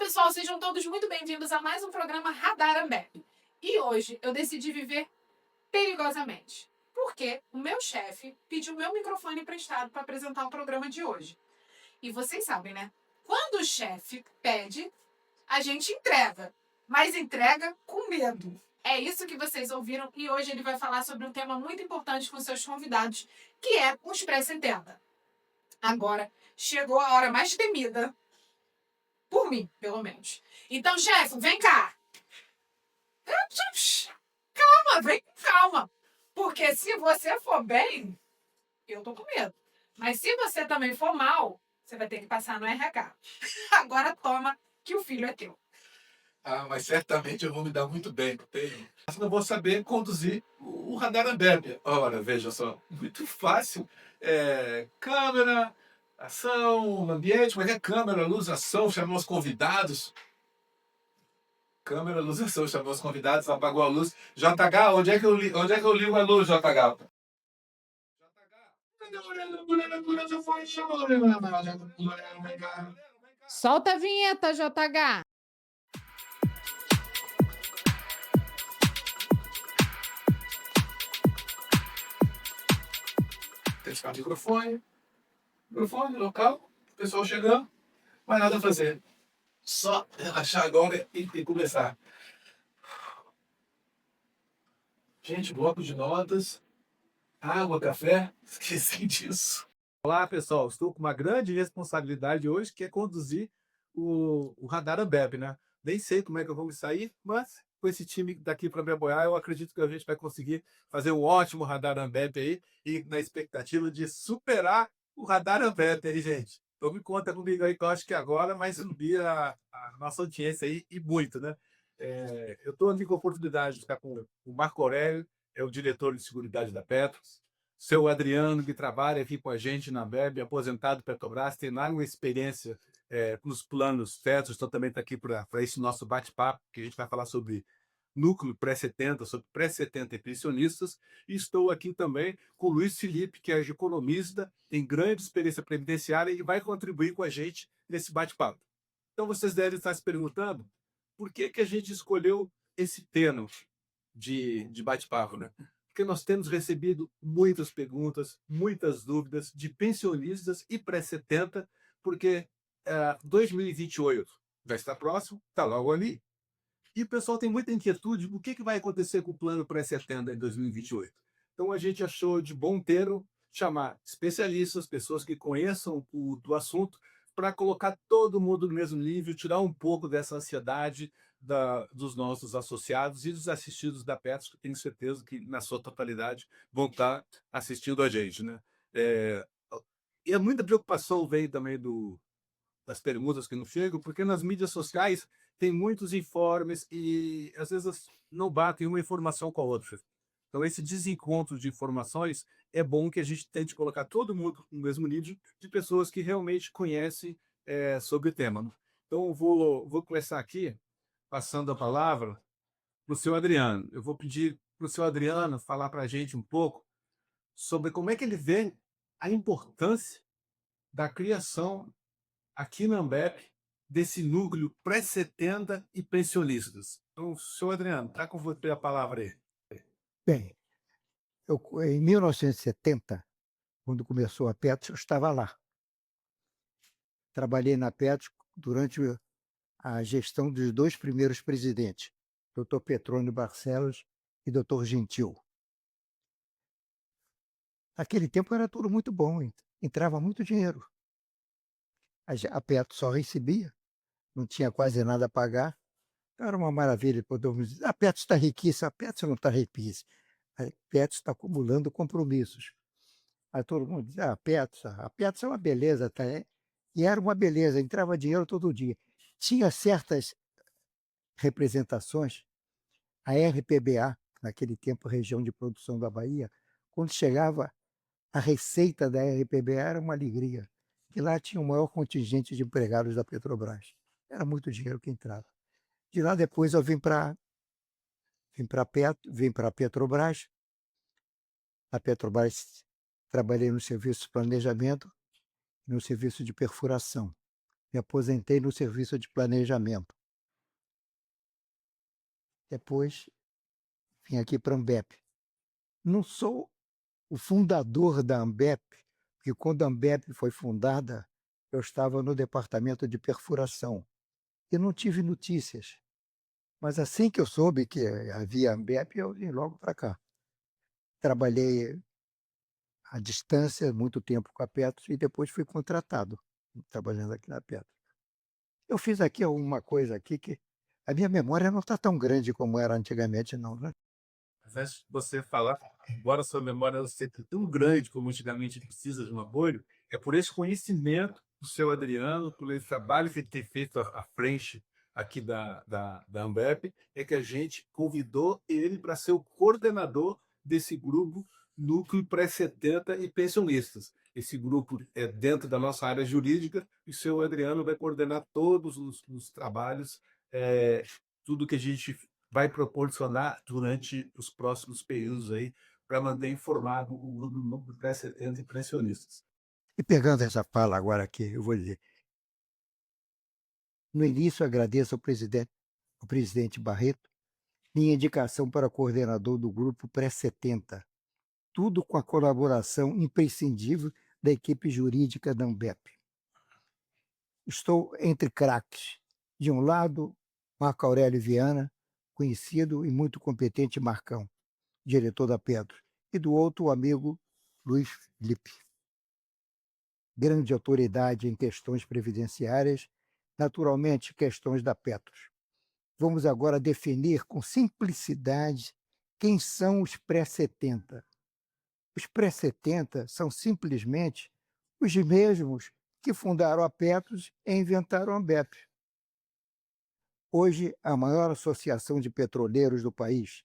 pessoal, sejam todos muito bem-vindos a mais um programa Radar Ambev. E hoje eu decidi viver perigosamente, porque o meu chefe pediu o meu microfone emprestado para apresentar o programa de hoje. E vocês sabem, né? Quando o chefe pede, a gente entrega, mas entrega com medo. É isso que vocês ouviram e hoje ele vai falar sobre um tema muito importante com seus convidados, que é o Expresso Entenda. Agora, chegou a hora mais temida. Por mim, pelo menos. Então, chefe, vem cá. Calma, vem com calma. Porque se você for bem, eu tô com medo. Mas se você também for mal, você vai ter que passar no RH. Agora toma, que o filho é teu. Ah, mas certamente eu vou me dar muito bem, tenho. Mas não vou saber conduzir o Radar Ambev. Ora, veja só, muito fácil. Câmera, ação, ambiente, como é que é? Câmera, luz, ação, chamou os convidados. Câmera, luz, ação, chamou os convidados, apagou a luz. JH, onde é que eu ligo a luz, JH? Solta a vinheta, JH. Testar o microfone, local, pessoal chegando, mais nada a fazer. Só relaxar agora e começar. Gente, bloco de notas, água, café, esqueci disso. Olá, pessoal. Estou com uma grande responsabilidade hoje, que é conduzir o Radar Ambev, né? Nem sei como é que eu vou me sair, mas com esse time daqui para me apoiar, eu acredito que a gente vai conseguir fazer um ótimo Radar Ambev aí e na expectativa de superar o Radar Ambev aí, gente. Então me conta comigo aí, que eu acho que agora vai subir a nossa audiência aí e muito, né? Eu estou aqui com a oportunidade de ficar com o Marco Aurélio, é o diretor de seguridade da Petros, seu Adriano, que trabalha aqui com a gente na Ambev, aposentado Petrobras, tem larga experiência nos planos Petros, então também está aqui para esse nosso bate-papo, que a gente vai falar sobre núcleo pré-70, sobre pré-70 e pensionistas. E estou aqui também com o Luiz Felipe, que é economista, tem grande experiência previdenciária e vai contribuir com a gente nesse bate-papo. Então vocês devem estar se perguntando por que a gente escolheu esse tema de bate-papo, né? Porque nós temos recebido muitas perguntas, muitas dúvidas de pensionistas e pré-70, porque 2028 já está próximo, está logo ali, e o pessoal tem muita inquietude o que vai acontecer com o plano pré-70 em 2028. Então a gente achou de bom inteiro chamar especialistas, pessoas que conheçam do assunto, para colocar todo mundo no mesmo nível, tirar um pouco dessa ansiedade dos nossos associados e dos assistidos da Petros, que tenho certeza que, na sua totalidade, vão estar assistindo a gente, né? É, e muita preocupação vem também das perguntas que não chegam, porque nas mídias sociais tem muitos informes e, às vezes, não batem uma informação com a outra. Então, esse desencontro de informações é bom que a gente tente colocar todo mundo no mesmo nível de pessoas que realmente conhecem sobre o tema, né? Então, eu vou começar aqui, passando a palavra para o seu Adriano. Eu vou pedir para o seu Adriano falar para a gente um pouco sobre como é que ele vê a importância da criação aqui na Ambev desse núcleo pré-70 e pensionistas. Então, senhor Adriano, está com você a palavra aí. Bem, em 1970, quando começou a Petros, eu estava lá. Trabalhei na Petros durante a gestão dos dois primeiros presidentes, Dr. Petrônio Barcelos e Dr. Gentil. Naquele tempo era tudo muito bom, entrava muito dinheiro. A Petros só recebia, não tinha quase nada a pagar. Então era uma maravilha, podemos dizer, a Petros está riquíssima, a Petros não está riquíssima. A Petros está acumulando compromissos. Aí todo mundo diz, a Petros é uma beleza, tá? E era uma beleza, entrava dinheiro todo dia. Tinha certas representações, a RPBA, naquele tempo, região de produção da Bahia, quando chegava a receita da RPBA era uma alegria. E lá tinha o maior contingente de empregados da Petrobras. Era muito dinheiro que entrava. De lá depois eu vim para a Petrobras. Na Petrobras trabalhei no serviço de planejamento e no serviço de perfuração. Me aposentei no serviço de planejamento. Depois vim aqui para a Ambep. Não sou o fundador da Ambep, porque quando a Ambep foi fundada, eu estava no departamento de perfuração e não tive notícias. Mas assim que eu soube que havia Ambep, eu vim logo para cá. Trabalhei à distância muito tempo com a Petros e depois fui contratado, trabalhando aqui na Petros. Eu fiz aqui alguma coisa aqui que a minha memória não está tão grande como era antigamente, não, né? Mas antes de você falar, embora sua memória não seja tão grande como antigamente precisa de um apoio, é por esse conhecimento do seu Adriano, por esse trabalho que ele tem feito à frente aqui da Ambep, é que a gente convidou ele para ser o coordenador desse grupo Núcleo Pré-70 e Pensionistas. Esse grupo é dentro da nossa área jurídica e o seu Adriano vai coordenar todos os trabalhos, tudo que a gente vai proporcionar durante os próximos períodos aí para manter informado o grupo pré-70 e pensionistas. E pegando essa fala agora aqui, eu vou dizer. No início, agradeço ao presidente Barreto, minha indicação para coordenador do grupo Pré-70, tudo com a colaboração imprescindível da equipe jurídica da Ambep. Estou entre craques. De um lado, Marco Aurélio Viana, conhecido e muito competente Marcão, diretor da Petros, e do outro, o amigo Luiz Felipe, grande autoridade em questões previdenciárias, naturalmente questões da Petros. Vamos agora definir com simplicidade quem são os pré-70. Os pré-70 são simplesmente os mesmos que fundaram a Petros e inventaram a Ambep. Hoje, a maior associação de petroleiros do país,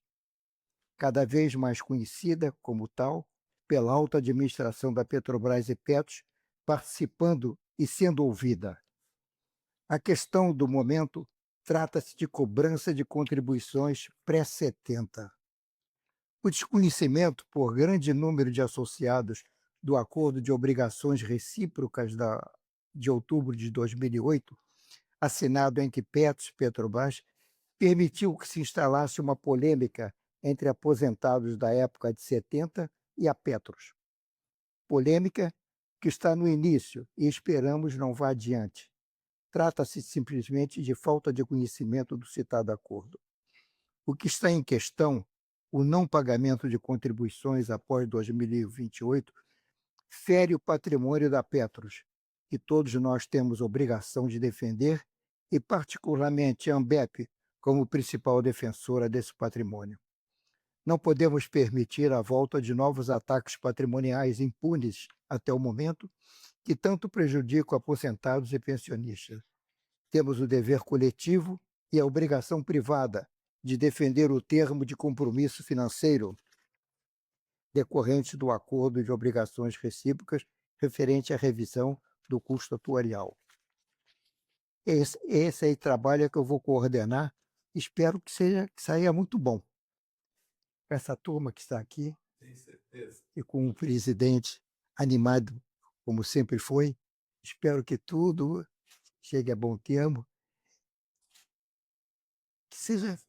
cada vez mais conhecida como tal, pela alta administração da Petrobras e Petros, participando e sendo ouvida. A questão do momento trata-se de cobrança de contribuições pré-70. O desconhecimento por grande número de associados do Acordo de Obrigações Recíprocas de outubro de 2008, assinado entre Petros e Petrobras, permitiu que se instalasse uma polêmica entre aposentados da época de 70 e a Petros. Polêmica que está no início e esperamos não vá adiante. Trata-se simplesmente de falta de conhecimento do citado acordo. O que está em questão, o não pagamento de contribuições após 2028, fere o patrimônio da Petros, que todos nós temos obrigação de defender, e particularmente a Ambep como principal defensora desse patrimônio. Não podemos permitir a volta de novos ataques patrimoniais impunes até o momento, que tanto prejudicam aposentados e pensionistas. Temos o dever coletivo e a obrigação privada de defender o termo de compromisso financeiro decorrente do acordo de obrigações recíprocas referente à revisão do custo atuarial. Esse aí trabalho que eu vou coordenar, espero que saia muito bom. Essa turma que está aqui, Tenho certeza. e com um presidente animado, como sempre foi, espero que tudo chegue a bom termo, que seja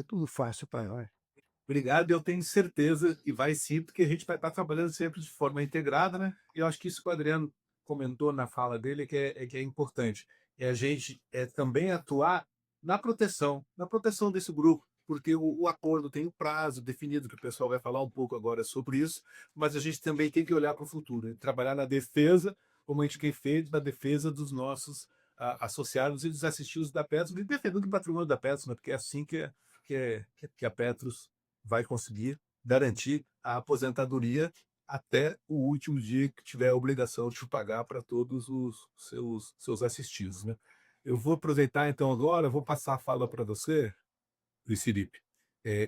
tudo fácil para nós. Obrigado, eu tenho certeza que vai sim, porque a gente vai estar trabalhando sempre de forma integrada, né? E eu acho que isso que o Adriano comentou na fala dele que é importante. É a gente também atuar na proteção desse grupo, porque o acordo tem um prazo definido, que o pessoal vai falar um pouco agora sobre isso, mas a gente também tem que olhar para o futuro, e trabalhar na defesa, como a gente tem feito, na defesa dos nossos associados e dos assistidos da Petros, e defendendo o patrimônio da Petros, né? Porque é assim que a Petros vai conseguir garantir a aposentadoria até o último dia que tiver a obrigação de pagar para todos os seus assistidos, né? Eu vou aproveitar então agora, vou passar a fala para você, Luiz Felipe.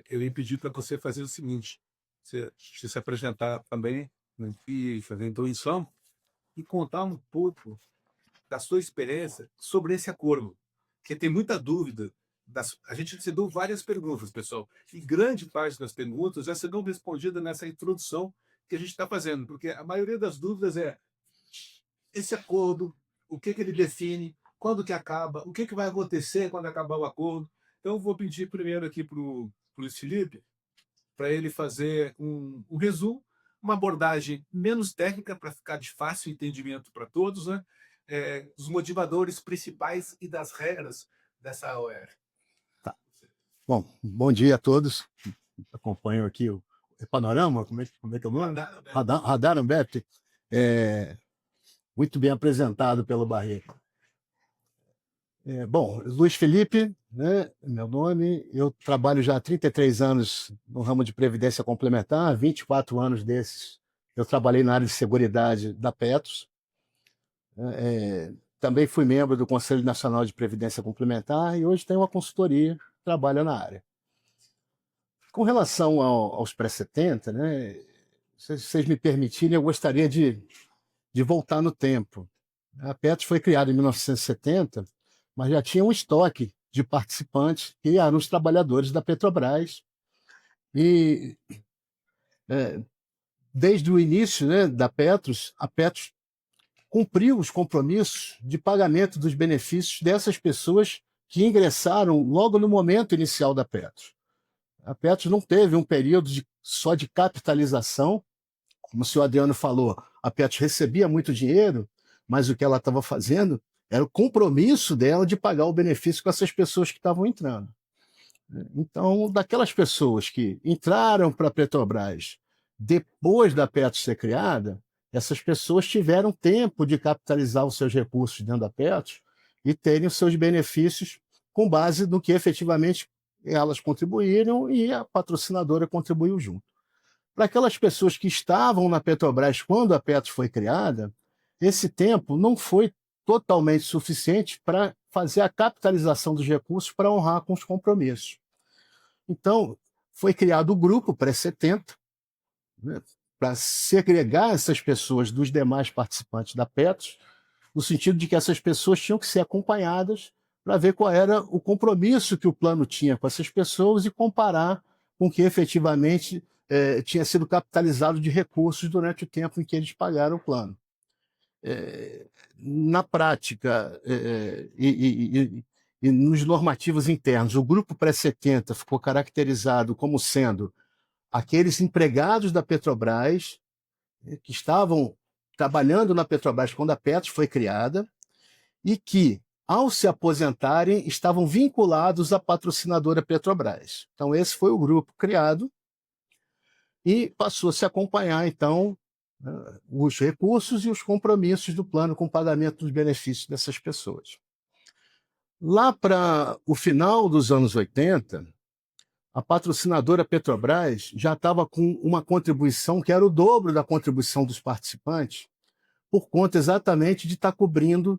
Eu ia pedir para você fazer o seguinte, você se apresentar também, né, e fazer a introdução e contar um pouco da sua experiência sobre esse acordo, porque tem muita dúvida. A gente recebeu várias perguntas, pessoal, e grande parte das perguntas já serão respondidas nessa introdução que a gente está fazendo, porque a maioria das dúvidas é esse acordo o que ele define, quando que acaba, o que vai acontecer quando acabar o acordo. Então, eu vou pedir primeiro aqui para o Luiz Felipe, para ele fazer um resumo, uma abordagem menos técnica, para ficar de fácil entendimento para todos, né? Os motivadores principais e das regras dessa AOR. Bom, bom dia a todos. Acompanham aqui o panorama, como é que é o nome? Radar Ambev. Muito bem apresentado pelo Barreto. Bom, Luiz Felipe, né, meu nome. Eu trabalho já há 33 anos no ramo de previdência complementar, 24 anos desses eu trabalhei na área de seguridade da Petros. Também fui membro do Conselho Nacional de Previdência Complementar e hoje tenho uma consultoria, trabalho na área. Com relação aos pré-70, né, se vocês me permitirem, eu gostaria de voltar no tempo. A Petros foi criada em 1970, mas já tinha um estoque de participantes que eram os trabalhadores da Petrobras. E desde o início, né, da Petros, a Petros cumpriu os compromissos de pagamento dos benefícios dessas pessoas que ingressaram logo no momento inicial da Petros. A Petros não teve um período só de capitalização, como o senhor Adriano falou, a Petros recebia muito dinheiro, mas o que ela estava fazendo era o compromisso dela de pagar o benefício com essas pessoas que estavam entrando. Então, daquelas pessoas que entraram para a Petrobras depois da Petros ser criada, essas pessoas tiveram tempo de capitalizar os seus recursos dentro da Petros e terem os seus benefícios com base no que efetivamente elas contribuíram e a patrocinadora contribuiu junto. Para aquelas pessoas que estavam na Petrobras quando a Petros foi criada, esse tempo não foi totalmente suficiente para fazer a capitalização dos recursos para honrar com os compromissos. Então, foi criado o grupo pré-70, né, para segregar essas pessoas dos demais participantes da Petros, no sentido de que essas pessoas tinham que ser acompanhadas para ver qual era o compromisso que o plano tinha com essas pessoas e comparar com o que efetivamente tinha sido capitalizado de recursos durante o tempo em que eles pagaram o plano. Na prática e nos normativos internos, o grupo pré-70 ficou caracterizado como sendo aqueles empregados da Petrobras que estavam trabalhando na Petrobras quando a Petros foi criada e que, ao se aposentarem, estavam vinculados à patrocinadora Petrobras. Então, esse foi o grupo criado e passou a se acompanhar, então, os recursos e os compromissos do plano com o pagamento dos benefícios dessas pessoas. Lá para o final dos anos 80, a patrocinadora Petrobras já estava com uma contribuição que era o dobro da contribuição dos participantes, por conta exatamente de estar cobrindo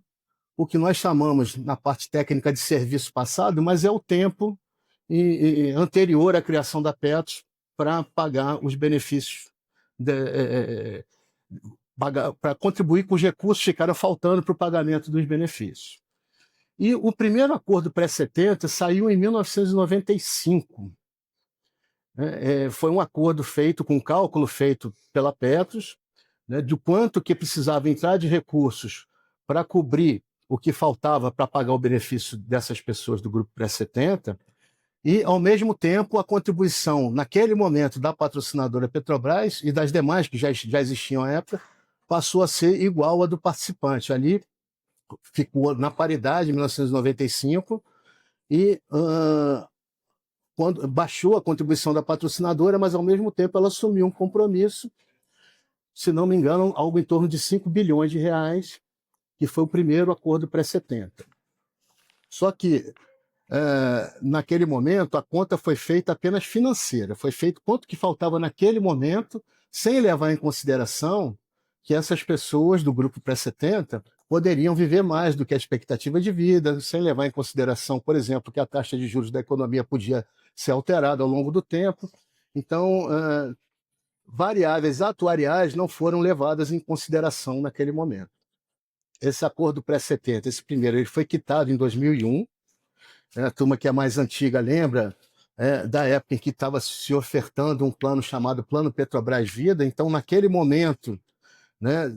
o que nós chamamos, na parte técnica, de serviço passado, mas é o tempo anterior à criação da Petros para pagar os benefícios, para contribuir com os recursos que ficaram faltando para o pagamento dos benefícios. E o primeiro acordo pré-70 saiu em 1995. Foi um acordo feito com cálculo feito pela Petros, né, de quanto que precisava entrar de recursos para cobrir o que faltava para pagar o benefício dessas pessoas do grupo pré-70, e, ao mesmo tempo, a contribuição, naquele momento, da patrocinadora Petrobras e das demais que já existiam à época, passou a ser igual à do participante. Ali ficou na paridade em 1995 e quando baixou a contribuição da patrocinadora, mas, ao mesmo tempo, ela assumiu um compromisso, se não me engano, algo em torno de 5 bilhões de reais, que foi o primeiro acordo pré-70. Só que, naquele momento, a conta foi feita apenas financeira, foi feito quanto que faltava naquele momento, sem levar em consideração que essas pessoas do grupo pré-70 poderiam viver mais do que a expectativa de vida, sem levar em consideração, por exemplo, que a taxa de juros da economia podia ser alterada ao longo do tempo. Então, variáveis atuariais não foram levadas em consideração naquele momento. Esse acordo pré-70, esse primeiro, ele foi quitado em 2001. A turma que é mais antiga lembra da época em que estava se ofertando um plano chamado Plano Petrobras Vida. Então, naquele momento, né,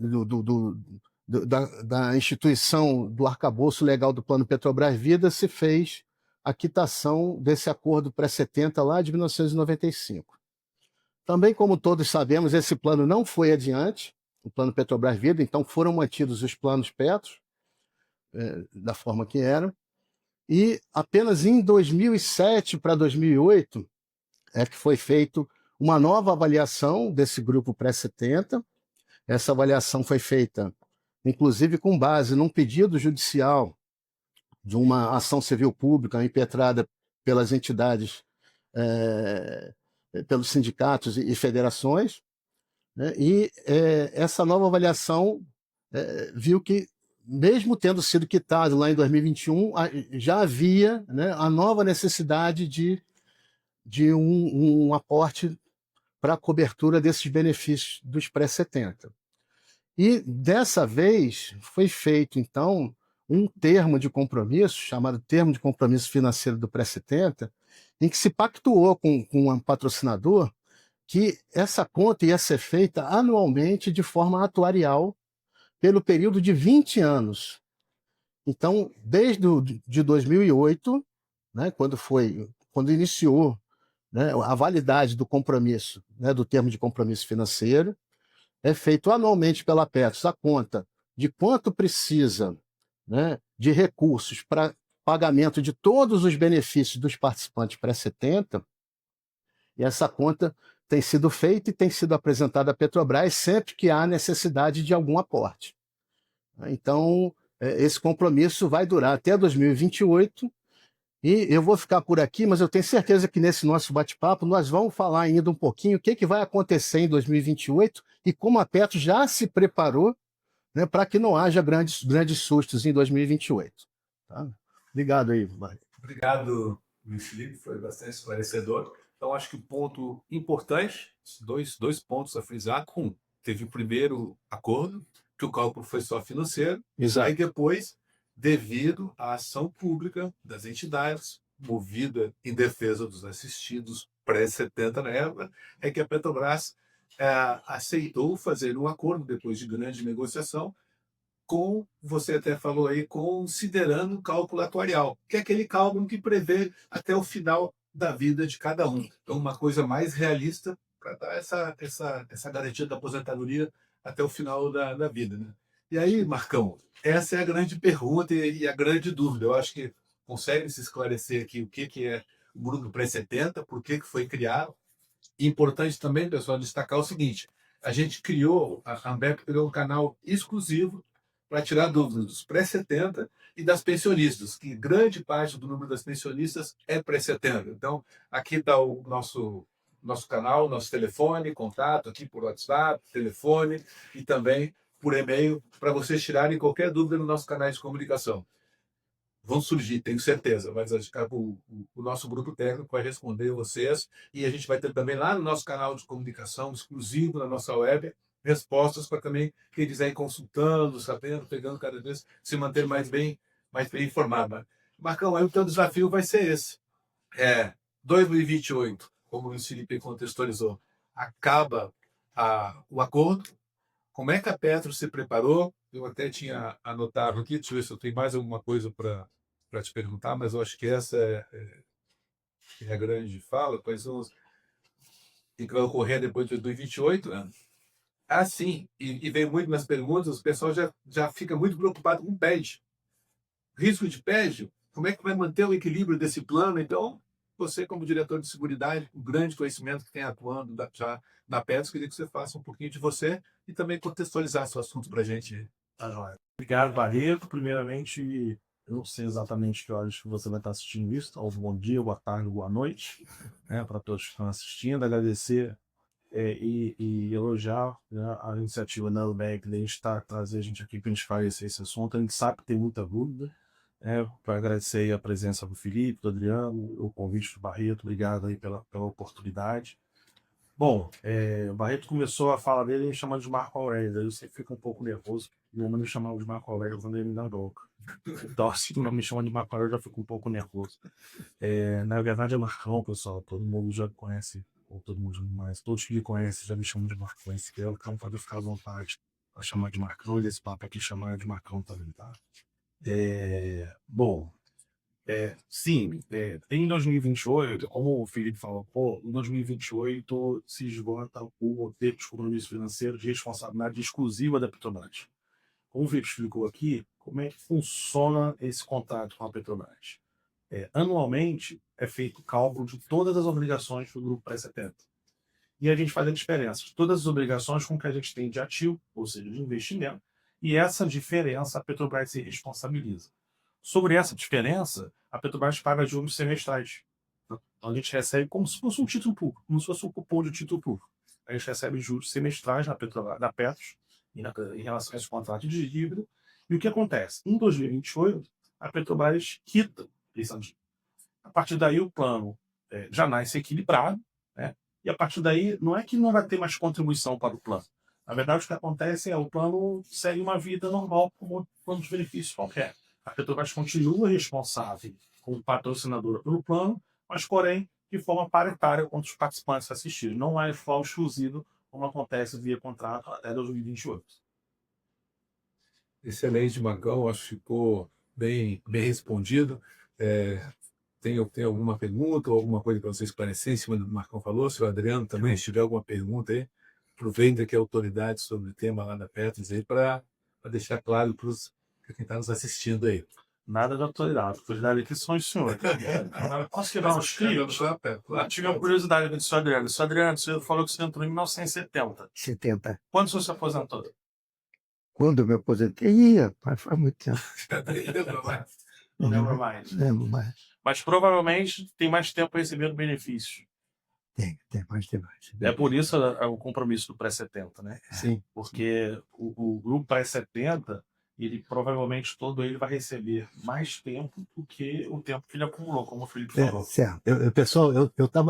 da instituição do arcabouço legal do Plano Petrobras Vida, se fez a quitação desse acordo pré-70 lá de 1995. Também, como todos sabemos, esse plano não foi adiante, o Plano Petrobras Vida, então foram mantidos os planos Petro, da forma que eram, e apenas em 2007 para 2008 é que foi feita uma nova avaliação desse grupo pré-70. Essa avaliação foi feita, inclusive, com base num pedido judicial de uma ação civil pública impetrada pelas entidades, pelos sindicatos e federações, né? E essa nova avaliação viu que, mesmo tendo sido quitado lá em 2021, já havia, né, a nova necessidade de um aporte para a cobertura desses benefícios dos pré-70. E dessa vez foi feito, então, um termo de compromisso, chamado Termo de Compromisso Financeiro do Pré-70, em que se pactuou com um patrocinador que essa conta ia ser feita anualmente de forma atuarial pelo período de 20 anos. Então, desde de 2008, né, quando iniciou, né, a validade do compromisso, né, do termo de compromisso financeiro, é feito anualmente pela Petros a conta de quanto precisa, né, de recursos para pagamento de todos os benefícios dos participantes pré-70, e essa conta tem sido feita e tem sido apresentada à Petrobras sempre que há necessidade de algum aporte. Então, esse compromisso vai durar até 2028, e eu vou ficar por aqui, mas eu tenho certeza que nesse nosso bate-papo nós vamos falar ainda um pouquinho o que vai acontecer em 2028 e como a Petro já se preparou, né, para que não haja grandes sustos em 2028. Tá? Obrigado aí, Mário. Obrigado, Luiz Felipe, foi bastante esclarecedor. Então, acho que o ponto importante, dois pontos a frisar. Teve o primeiro acordo, que o cálculo foi só financeiro, aí depois, devido à ação pública das entidades, movida em defesa dos assistidos pré-70 na época, é que a Petrobras aceitou fazer um acordo, depois de grande negociação, você até falou aí, considerando o cálculo atuarial, que é aquele cálculo que prevê até o final da vida de cada um. Então, uma coisa mais realista para dar essa garantia da aposentadoria até o final da vida. Né? E aí, Marcão, essa é a grande pergunta e a grande dúvida. Eu acho que consegue se esclarecer aqui o que é o grupo pré-70, por que foi criado. E importante também, pessoal, destacar o seguinte: a gente criou, a Ambev criou um canal exclusivo para tirar dúvidas dos pré-70 e das pensionistas, que grande parte do número das pensionistas é pré-70. Então, aqui está o nosso canal, nosso telefone, contato aqui por WhatsApp, telefone e também por e-mail, para vocês tirarem qualquer dúvida no nosso canal de comunicação. Vão surgir, tenho certeza, mas o nosso grupo técnico vai responder vocês, e a gente vai ter também lá no nosso canal de comunicação exclusivo, na nossa web, respostas para também quem quiser ir consultando, sabendo, pegando cada vez, se manter mais bem informado. Marcão, aí o teu desafio vai ser esse. 2028, como o Felipe contextualizou, acaba o acordo. Como é que a Petro se preparou? Eu até tinha anotado aqui, deixa eu ver se eu tenho mais alguma coisa para te perguntar, mas eu acho que essa é a grande fala. Quais são os que vai ocorrer depois de 2028? Né? Sim, e vem muito nas perguntas, o pessoal já fica muito preocupado com o PED. Risco de PED, como é que vai manter o equilíbrio desse plano? Então, você, como diretor de seguridade, com grande conhecimento que tem atuando já na Petro, queria que você faça um pouquinho de você e também contextualizar seu assunto para a gente. Obrigado, Barreto. Primeiramente, eu não sei exatamente que horas que você vai estar assistindo isso. Então, bom dia, boa tarde, boa noite, né, para todos que estão assistindo. Agradecer e elogiar, né, a iniciativa da Ambev de a gente trazer a gente aqui para a gente esclarecer esse assunto. A gente sabe que tem muita dúvida. Para agradecer aí a presença do Felipe, do Adriano, o convite do Barreto. Obrigado aí pela oportunidade. Bom, o Barreto começou a fala dele me chamando de Marco Aurélio. Eu sempre fico um pouco nervoso. Meu nome me chamava de Marco Aurélio quando ele me dá boca. Então, assim, não me chama de Marco Aurélio, eu já fico um pouco nervoso. Na verdade, é Marcão, pessoal. Todo mundo já conhece, ou todo mundo mais. Todos que me conhecem já me chamam de Marcão. Então, pode ficar à vontade Pode chamar de Marcão, e esse papo aqui chamar de Marcão também, tá? Bom, sim, em 2028, como o Felipe falou, pô, em 2028 se esgota o roteiro de compromisso financeiro de responsabilidade exclusiva da Petrobras. Como o Felipe explicou aqui, como é que funciona esse contrato com a Petrobras? Anualmente é feito o cálculo de todas as obrigações do grupo pré-70. E a gente faz a diferença de todas as obrigações com que a gente tem de ativo, ou seja, de investimento, e essa diferença a Petrobras se responsabiliza. Sobre essa diferença, a Petrobras paga juros semestrais. Então a gente recebe como se fosse um título público, como se fosse um cupom de título público. A gente recebe juros semestrais da Petros em relação a esse contrato de dívida. E o que acontece? Em 2028, a Petrobras quita esse dívida. A partir daí, o plano já nasce equilibrado, né? E a partir daí, não é que não vai ter mais contribuição para o plano. Na verdade, o que acontece é o plano segue uma vida normal como plano de benefícios qualquer. A Petrobras continua responsável como patrocinadora pelo plano, mas, porém, de forma paritária com os participantes assistidos. Não é só exclusivo, como acontece via contrato até 2028. Excelente, Marcão. Acho que ficou bem respondido. Tem alguma pergunta ou alguma coisa para você esclarecer em cima do que o Marcão falou? Se o Adriano também, se tiver alguma pergunta aí, aproveita que a autoridade sobre o tema lá da Petros aí para deixar claro para quem está nos assistindo aí. Nada de autoridade. Autoridade aqui são os senhores. Posso quebrar uns crios? Eu tive uma curiosidade do senhor Adriano. O senhor Adriano, você falou que você entrou em 1970. 70. Quando o senhor se aposentou? Quando eu me aposentei, ih, rapaz, faz muito tempo. Não lembro mais. Lembro mais. Mas provavelmente tem mais tempo recebendo benefícios. Tem mais. É por isso o compromisso do pré-70, né? Sim. Porque o grupo pré-70, ele provavelmente todo ele vai receber mais tempo do que o tempo que ele acumulou, como o Felipe falou. Certo. Pessoal,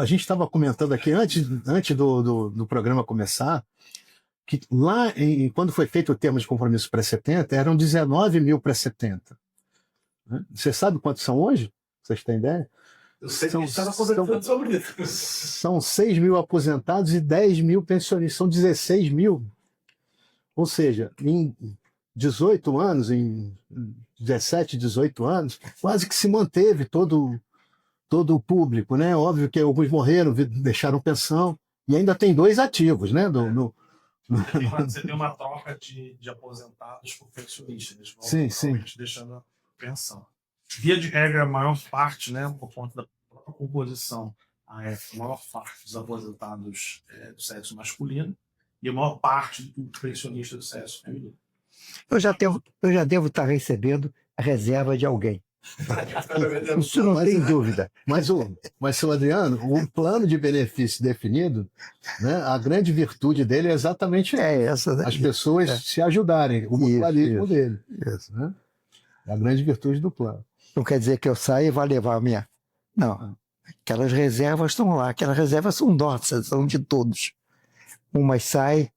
a gente estava comentando aqui antes do programa começar, que lá, quando foi feito o termo de compromisso pré-70, eram 19 mil pré-70. Né? Você sabe quantos são hoje? Vocês têm ideia? Eu sei que a gente estava conversando sobre isso. São 6 mil aposentados e 10 mil pensionistas. São 16 mil. Ou seja, em 18 anos, em 17, 18 anos, quase que se manteve todo o público, né? Óbvio que alguns morreram, deixaram pensão, e ainda tem 2 ativos, né? Você tem uma troca de aposentados por pensionistas. Eles vão Sim. realmente deixando a pensão. Via de regra, a maior parte, né, por conta da própria composição, a maior parte dos aposentados do sexo masculino e a maior parte do pensionista do sexo feminino. Eu já devo estar recebendo a reserva de alguém. Isso não tem dúvida. Mas, seu Adriano, o plano de benefício definido, né, a grande virtude dele é exatamente essa. as pessoas se ajudarem, o mutualismo dele. Isso. Né? É a grande virtude do plano. Não quer dizer que eu saia e vá levar a minha. Não. Aquelas reservas estão lá. Aquelas reservas são nossas, são de todos. Uma sai,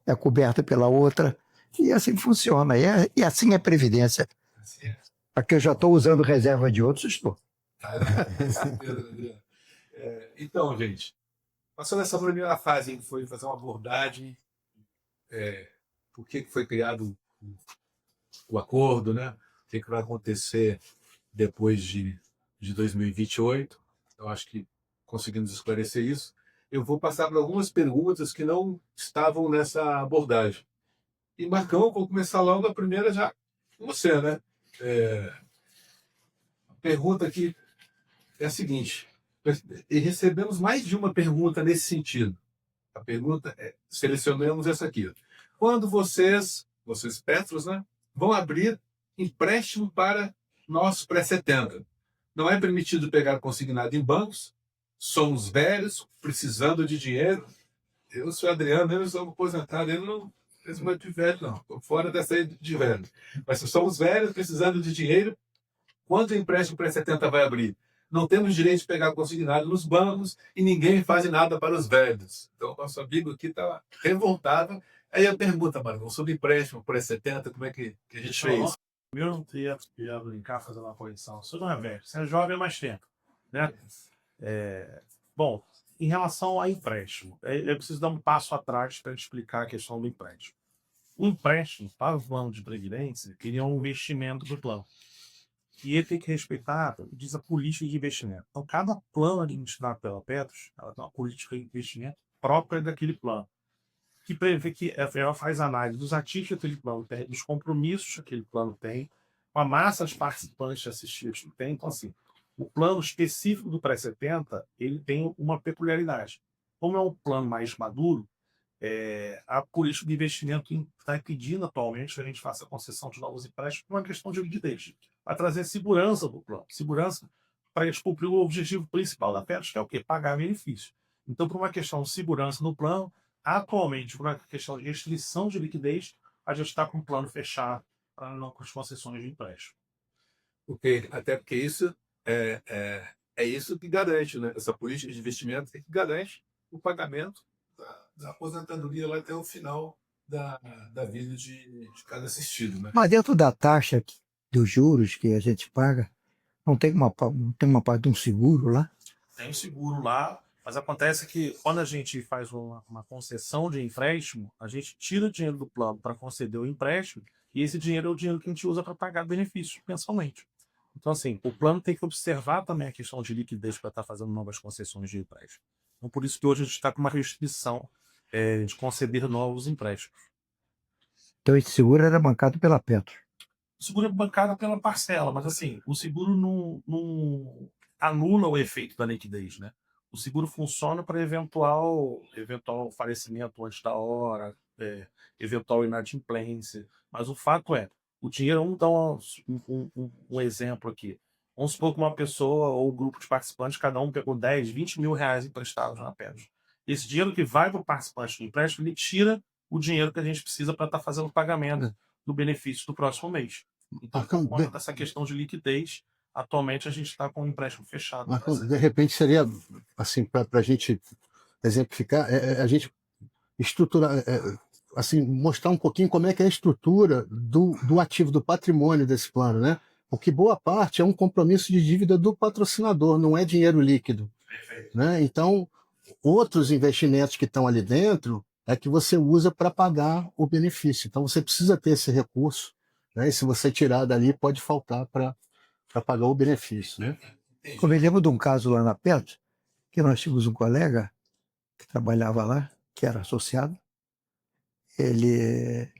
é coberta pela outra, e assim funciona. E assim é Previdência. Aqui eu já estou usando reserva de outros, estou. Então, gente, passando essa primeira fase, que foi fazer uma abordagem, por que foi criado o acordo, né? O que vai acontecer depois de 2028. Eu acho que conseguimos esclarecer isso. Eu vou passar por algumas perguntas que não estavam nessa abordagem. E, Marcão, vou começar logo a primeira já com você, né? A pergunta aqui é a seguinte, e recebemos mais de uma pergunta nesse sentido. A pergunta selecionamos essa aqui. Quando vocês Petros, né, vão abrir empréstimo para nós pré-70? Não é permitido pegar consignado em bancos, somos velhos, precisando de dinheiro. Eu sou Adriano, eu sou aposentado, eu não sou de velho, não. Estou fora dessa aí de velho. Mas somos velhos, precisando de dinheiro. Quando o empréstimo pré-70 vai abrir? Não temos direito de pegar consignado nos bancos e ninguém faz nada para os velhos. Então, nosso amigo aqui está revoltado. Aí eu pergunto, Marcão, sobre empréstimo pré-70, como é que a gente fez? Eu não ia brincar fazendo uma correção. Você não é velho, você é jovem há mais tempo. Né? Bom, em relação a empréstimo, eu preciso dar um passo atrás para explicar a questão do empréstimo. O empréstimo para o plano de previdência, ele é um investimento do plano. E ele tem que respeitar, diz a política de investimento. Então, cada plano administrado pela Petros, ela tem uma política de investimento própria daquele plano, que prevê que ela faz análise dos ativos que aquele plano tem, dos compromissos que aquele plano tem, com a massa de participantes assistidos que tem. Então, assim, o plano específico do pré-70, ele tem uma peculiaridade. Como é um plano mais maduro, a política de investimento está pedindo atualmente que a gente faça a concessão de novos empréstimos por uma questão de liquidez, para trazer segurança do plano, segurança para eles cumprir o objetivo principal da Petros, que é o quê? Pagar benefício. Então, por uma questão de segurança no plano, atualmente, por uma questão de restrição de liquidez, a gente está com o plano fechado para não com as concessões de empréstimo. Até porque isso é isso que garante, né? Essa política de investimento é que garante o pagamento da aposentadoria lá até o final da vida de cada assistido, né? Mas dentro da taxa dos juros que a gente paga, não tem uma parte de um seguro lá? Tem um seguro lá, mas acontece que quando a gente faz uma concessão de empréstimo, a gente tira o dinheiro do plano para conceder o empréstimo, e esse dinheiro é o dinheiro que a gente usa para pagar benefícios mensalmente. Então, assim, o plano tem que observar também a questão de liquidez para estar fazendo novas concessões de empréstimo. Então, por isso que hoje a gente está com uma restrição de conceder novos empréstimos. Então esse seguro era bancado pela Petros. O seguro é bancado pela parcela, mas assim, o seguro não anula o efeito da liquidez, né? O seguro funciona para eventual falecimento antes da hora, eventual inadimplência, mas o fato é, o dinheiro, vamos dar um exemplo aqui. Vamos supor que uma pessoa ou um grupo de participantes, cada um pegou 10, 20 mil reais emprestados na Petros. Esse dinheiro que vai para o participante do empréstimo, ele tira o dinheiro que a gente precisa para estar fazendo o pagamento do benefício do próximo mês. Então, por conta dessa questão de liquidez, atualmente a gente está com o empréstimo fechado. De repente seria, assim, para a gente exemplificar, a gente estruturar, assim, mostrar um pouquinho como é que é a estrutura do ativo, do patrimônio desse plano, né? Porque boa parte é um compromisso de dívida do patrocinador, não é dinheiro líquido. Perfeito. Né? Então, outros investimentos que estão ali dentro é que você usa para pagar o benefício. Então, você precisa ter esse recurso, né? E se você tirar dali, pode faltar para pagar o benefício. Né? Eu me lembro de um caso lá na Petros, que nós tínhamos um colega que trabalhava lá, que era associado. Ele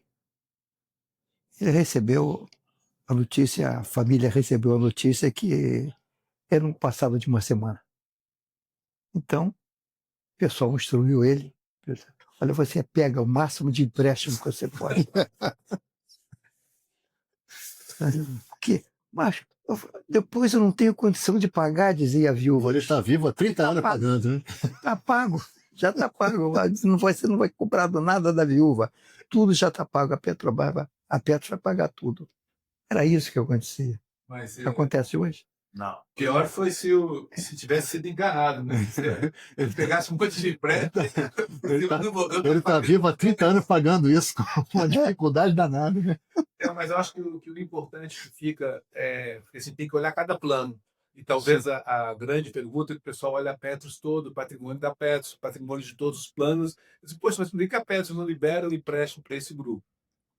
recebeu a notícia, a família recebeu a notícia que era um passado de uma semana. Então, o pessoal instruiu ele. Olha, você pega o máximo de empréstimo que você pode. Porque, mas depois eu não tenho condição de pagar, dizia a viúva. Ele está vivo há 30 anos pagando, né? Está pago, já está pago. Você não vai cobrar nada da viúva. Tudo já está pago. A Petros vai pagar tudo. Era isso que acontecia. Mas Acontece hoje? Não. pior foi se tivesse sido enganado, né? Se ele pegasse um monte de empréstimo. Ele está vivo há 30 anos pagando isso, com uma dificuldade danada. Né? Mas eu acho que o importante que fica é que assim, tem que olhar cada plano. E talvez a grande pergunta é que o pessoal olha a Petros todo, o patrimônio da Petros, o patrimônio de todos os planos. E diz, poxa, mas por que a Petros não libera o empréstimo para esse grupo?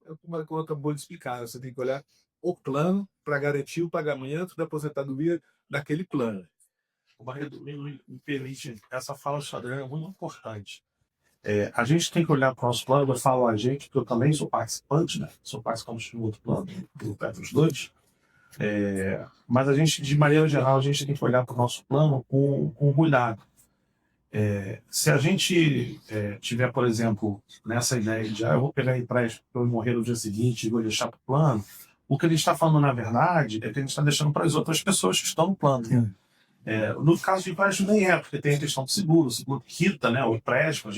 É como eu acabou de explicar, você tem que olhar o plano para garantir o pagamento da aposentadoria daquele plano. Me permite, essa fala do Adriano é muito importante. A gente tem que olhar para o nosso plano, eu falo a gente, porque eu também sou participante, né? Sou participante de um outro plano, do Petros 2. Mas a gente, de maneira geral, a gente tem que olhar para o nosso plano com cuidado. Se a gente tiver, por exemplo, nessa ideia de eu vou pegar empréstimo para eu morrer no dia seguinte e vou deixar para o plano, o que a gente está falando, na verdade, é que a gente está deixando para as outras pessoas que estão no plano. No caso de empréstimo nem porque tem a questão do seguro, o seguro quita, né, o empréstimo,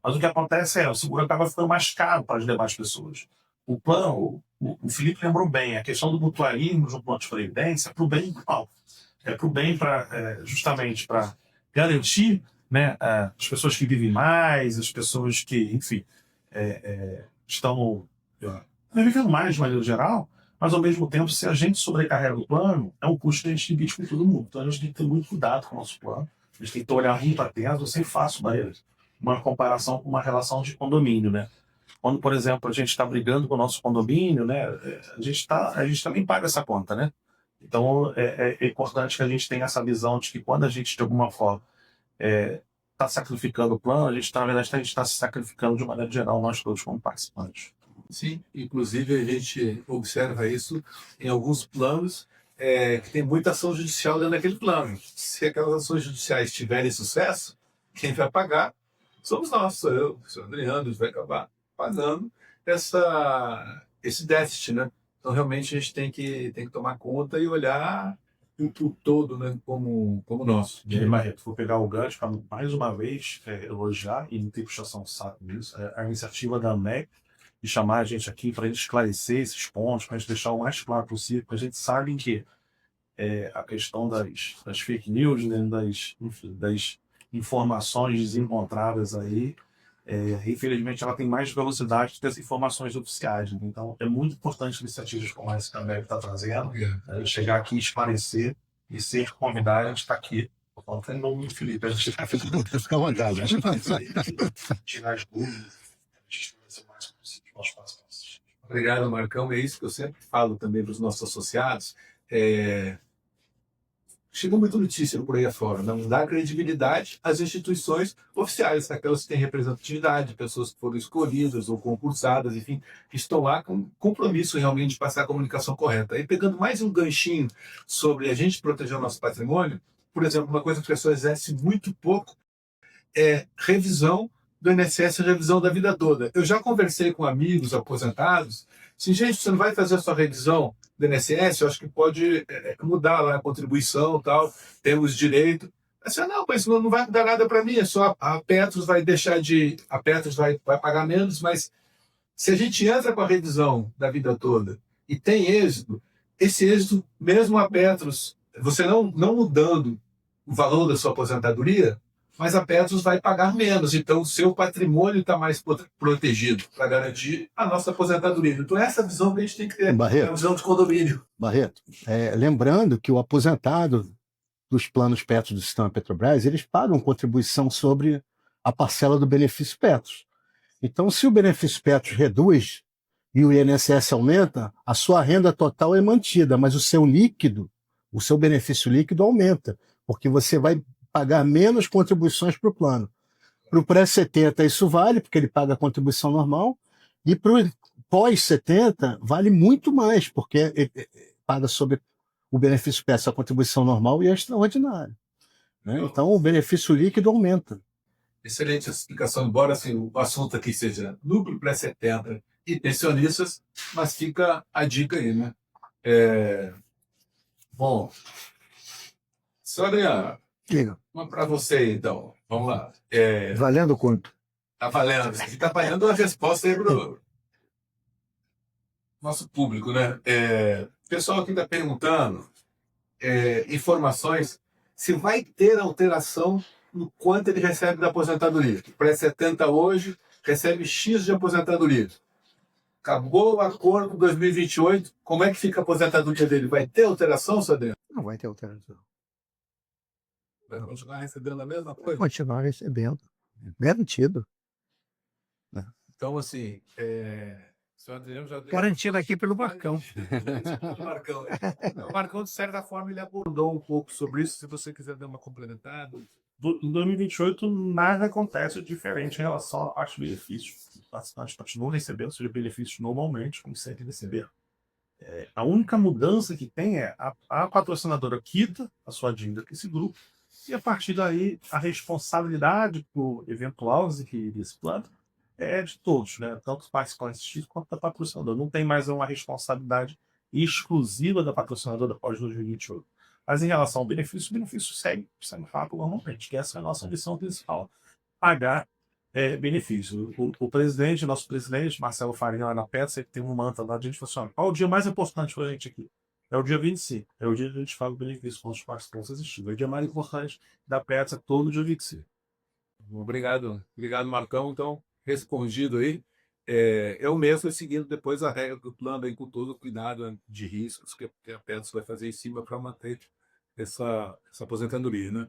mas o que acontece o seguro acaba ficando mais caro para as demais pessoas. O plano, o Felipe lembrou bem, a questão do mutualismo de um plano de previdência é para o bem igual. É para o bem, justamente para garantir, né, as pessoas que vivem mais, as pessoas que, enfim, estão vivendo mais de maneira geral, mas ao mesmo tempo, se a gente sobrecarrega o plano, é um custo que a gente divide com todo mundo. Então a gente tem que ter muito cuidado com o nosso plano, a gente tem que olhar muito atento. Eu sempre faço uma comparação com uma relação de condomínio, né? Quando, por exemplo, a gente está brigando com o nosso condomínio, né, a gente também paga essa conta, né? Então, é importante que a gente tenha essa visão de que quando a gente, de alguma forma, está sacrificando o plano, na verdade, a gente está se sacrificando de maneira geral, nós todos como participantes. Sim, inclusive a gente observa isso em alguns planos que tem muita ação judicial dentro daquele plano. Se aquelas ações judiciais tiverem sucesso, quem vai pagar somos nós, sou eu, sou o Adriano, vai acabar pagando esse déficit, né? Então realmente a gente tem que tomar conta e olhar o todo, né, como nosso. E aí, Barreto, vou pegar o gancho para mais uma vez elogiar, e não tem puxação de saco nisso, a iniciativa da ANEC de chamar a gente aqui para a gente esclarecer esses pontos, para a gente deixar o mais claro possível, porque a gente sabe que a questão das fake news, né, enfim, das informações desencontradas aí, infelizmente ela tem mais velocidade que as informações oficiais. Né? Então é muito importante iniciativas como essa que a ANEC está trazendo, chegar aqui, esclarecer e ser convidado, a gente está aqui. Estou falando em nome do Felipe, a gente está Fica à vontade. tirar as dúvidas, a gente vai ser o mais possível aos passos. Obrigado, Marcão. É isso que eu sempre falo também para os nossos associados. Chega muita notícia por aí afora, não dá credibilidade às instituições oficiais, aquelas que têm representatividade, pessoas que foram escolhidas ou concursadas, enfim, que estão lá com compromisso realmente de passar a comunicação correta. Aí, pegando mais um ganchinho sobre a gente proteger o nosso patrimônio, por exemplo, uma coisa que as pessoas exercem muito pouco é revisão do INSS, revisão da vida toda. Eu já conversei com amigos aposentados, assim, gente, você não vai fazer a sua revisão do INSS, eu acho que pode mudar lá a contribuição e tal, temos direito. Assim, não, mas não vai mudar nada para mim, é só a Petros vai deixar de... A Petros vai pagar menos, mas se a gente entra com a revisão da vida toda e tem êxito, esse êxito, mesmo a Petros, você não mudando o valor da sua aposentadoria, mas a Petros vai pagar menos, então o seu patrimônio está mais protegido para garantir a nossa aposentadoria. Então essa visão que a gente tem que ter, Barreto. é a visão de condomínio. Barreto, lembrando que o aposentado dos planos Petros do sistema Petrobras, eles pagam contribuição sobre a parcela do benefício Petros. Então, se o benefício Petros reduz e o INSS aumenta, a sua renda total é mantida, mas o seu líquido, o seu benefício líquido aumenta, porque você vai pagar menos contribuições para o plano. Para o pré-70 isso vale, porque ele paga a contribuição normal, e para o pós-70 vale muito mais, porque ele paga sobre o benefício Petros a contribuição normal e a extraordinária. Né? Então o benefício líquido aumenta. Excelente explicação, embora assim, o assunto aqui seja núcleo pré-70 e pensionistas, mas fica a dica aí, né? Bom, senhor Adriano, Diga. uma para você então, vamos lá. Valendo quanto? Tá valendo, você está valendo a resposta aí para o nosso público, né? O pessoal aqui está perguntando informações se vai ter alteração no quanto ele recebe da aposentadoria. Pré-70 hoje recebe X de aposentadoria. Acabou o acordo 2028, como é que fica a aposentadoria dele? Vai ter alteração, Sadreno? Não vai ter alteração. Vai continuar recebendo a mesma Vai coisa? continuar recebendo. Garantido. Então, assim, o senhor Adriano já deu... Garantido aqui pelo Marcão. Marcão, né? O Marcão, de certa forma, ele abordou um pouco sobre isso, se você quiser dar uma complementada. Em 2028, nada acontece diferente em relação à parte de benefícios. Os participantes continuam recebendo seus benefícios normalmente, como sempre receberam. A única mudança que tem é a patrocinadora quita a sua dívida com esse grupo, e a partir daí a responsabilidade por eventual execuir desse plano é de todos, né? Tanto os participantes quanto da patrocinadora. Não tem mais uma responsabilidade exclusiva da patrocinadora após 2028. Mas em relação ao benefício, o benefício segue rápido normalmente, que essa é a nossa missão principal, pagar benefício. O presidente, nosso presidente, Marcelo Farinha, lá na Petros, ele tem um mantra lá, a gente fala assim, qual é o dia mais importante para a gente aqui? É o dia 25, é o dia que a gente fala o benefício para os participantes existindo. É o dia mais importante da Petros, é todo dia 25. Obrigado, Marcão. Então, respondido aí. Eu mesmo seguindo depois a regra do plano aí, com todo o cuidado de riscos que a Petros vai fazer em cima para manter essa aposentadoria, né?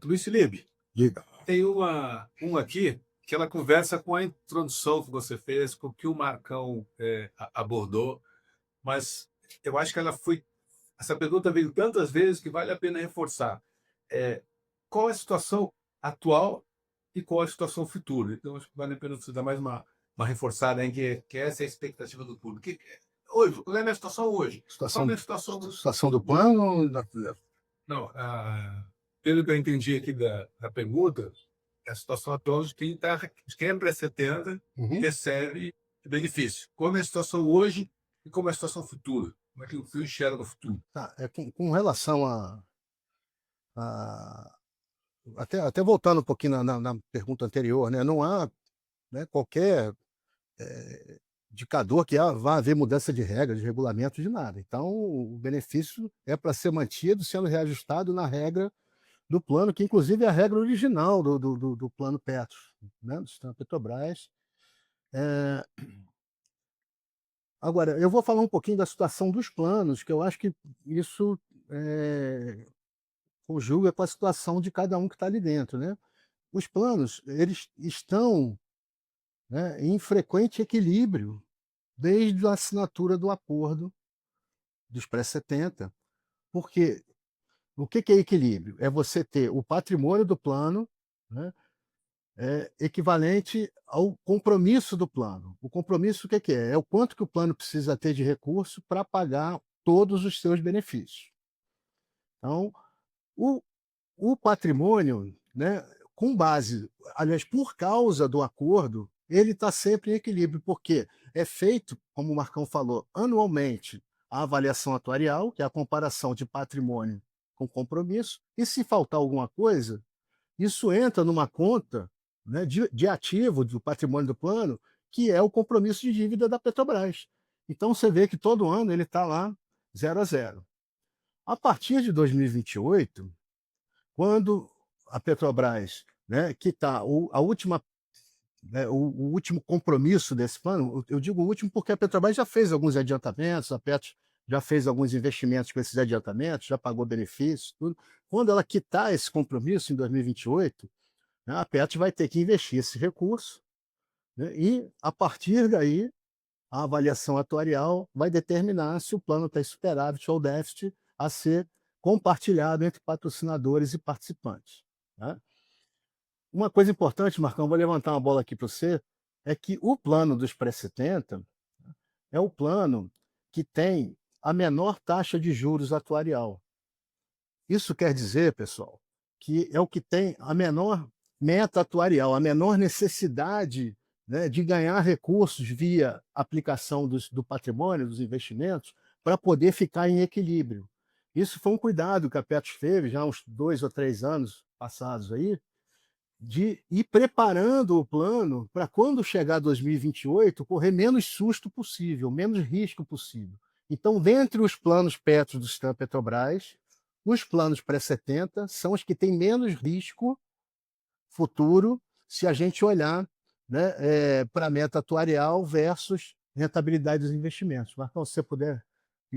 Luiz Felipe, Diga. tem um aqui que ela conversa com a introdução que você fez, com o que o Marcão abordou, mas eu acho que essa pergunta veio tantas vezes que vale a pena reforçar. Qual é a situação atual e qual é a situação futura? Então, acho que vale a pena você dar mais uma reforçada em que essa é a expectativa do público. Hoje, qual é a minha situação hoje? Situação, Qual é a minha situação situação do plano? Não, pelo que eu entendi aqui da pergunta, a situação atual de quem é pré-70 Uhum. recebe benefício. Como é a situação hoje e como é a situação futura? Como é que o Fio enxerga o futuro? Tá, com relação até voltando um pouquinho na pergunta anterior, né? Não há, né, qualquer indicador que vá haver mudança de regra, de regulamento, de nada. Então, o benefício é para ser mantido, sendo reajustado na regra do plano, que inclusive é a regra original do plano Petros, né, do sistema Petrobras. Agora, eu vou falar um pouquinho da situação dos planos, que eu acho que isso conjuga com a situação de cada um que está ali dentro, né? Os planos, eles estão, né, em frequente equilíbrio desde a assinatura do acordo dos pré-70, porque o que é equilíbrio? É você ter o patrimônio do plano, né, equivalente ao compromisso do plano. O compromisso o que é? É o quanto que o plano precisa ter de recurso para pagar todos os seus benefícios. Então, o patrimônio, né, com base, aliás, por causa do acordo, ele está sempre em equilíbrio, porque é feito, como o Marcão falou, anualmente a avaliação atuarial, que é a comparação de patrimônio com compromisso, e se faltar alguma coisa, isso entra numa conta, né, de ativo do patrimônio do plano, que é o compromisso de dívida da Petrobras. Então você vê que todo ano ele está lá 0 a 0. A partir de 2028, quando a Petrobras, né, quitar a última, né, o último compromisso desse plano, eu digo o último porque a Petrobras já fez alguns adiantamentos, a Petro já fez alguns investimentos com esses adiantamentos, já pagou benefícios, tudo. Quando ela quitar esse compromisso em 2028, né, a Petro vai ter que investir esse recurso, né, e, a partir daí, a avaliação atuarial vai determinar se o plano está em superávit ou déficit a ser compartilhado entre patrocinadores e participantes, né? Uma coisa importante, Marcão, vou levantar uma bola aqui para você, é que o plano dos pré-70 é o plano que tem a menor taxa de juros atuarial. Isso quer dizer, pessoal, que é o que tem a menor meta atuarial, a menor necessidade, né, de ganhar recursos via aplicação do patrimônio, dos investimentos, para poder ficar em equilíbrio. Isso foi um cuidado que a Petros teve já há uns 2 ou 3 anos passados aí, de ir preparando o plano para quando chegar 2028 correr menos susto possível, menos risco possível. Então, dentre os planos Petros do sistema Petrobras, os planos pré-70 são os que têm menos risco futuro se a gente olhar, né, para a meta atuarial versus rentabilidade dos investimentos. Marcão, se você puder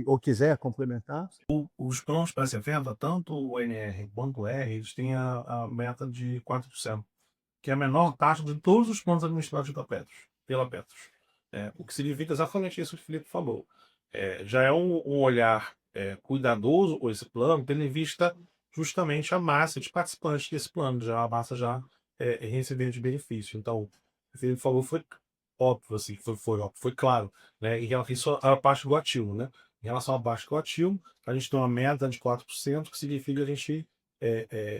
ou quiser complementar. Os planos pré-70, tanto o NR quanto o R, eles têm a meta de 4%, que é a menor taxa de todos os planos administrados pela Petros. O que significa exatamente isso que o Felipe falou. Já é um olhar cuidadoso com esse plano, tendo em vista justamente a massa de participantes desse plano, já a massa já recebendo de benefício. Então, o Felipe falou, foi óbvio, assim, foi claro, né, em relação à parte do ativo, né? Em relação à parte do ativo, a gente tem uma meta de 4%, que significa que a gente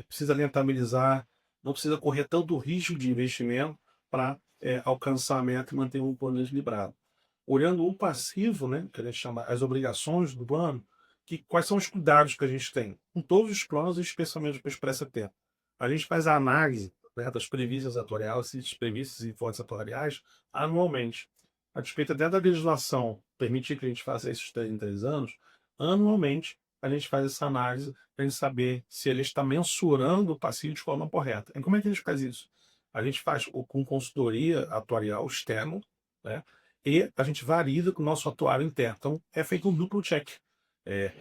precisa rentabilizar, não precisa correr tanto risco de investimento para alcançar a meta e manter um plano equilibrado. Olhando o passivo, né, que a gente chama as obrigações do plano, quais são os cuidados que a gente tem com todos os planos, especialmente os pré-70. A gente faz a análise, né, das previstas atuariais, previstas e fontes atuariais anualmente. A despeito até da legislação permitir que a gente faça isso em 3 anos, anualmente a gente faz essa análise para a gente saber se ele está mensurando o passivo de forma correta. E como é que a gente faz isso? A gente faz com consultoria atuarial externo, né? E a gente valida com o nosso atuário interno. Então, é feito um duplo check.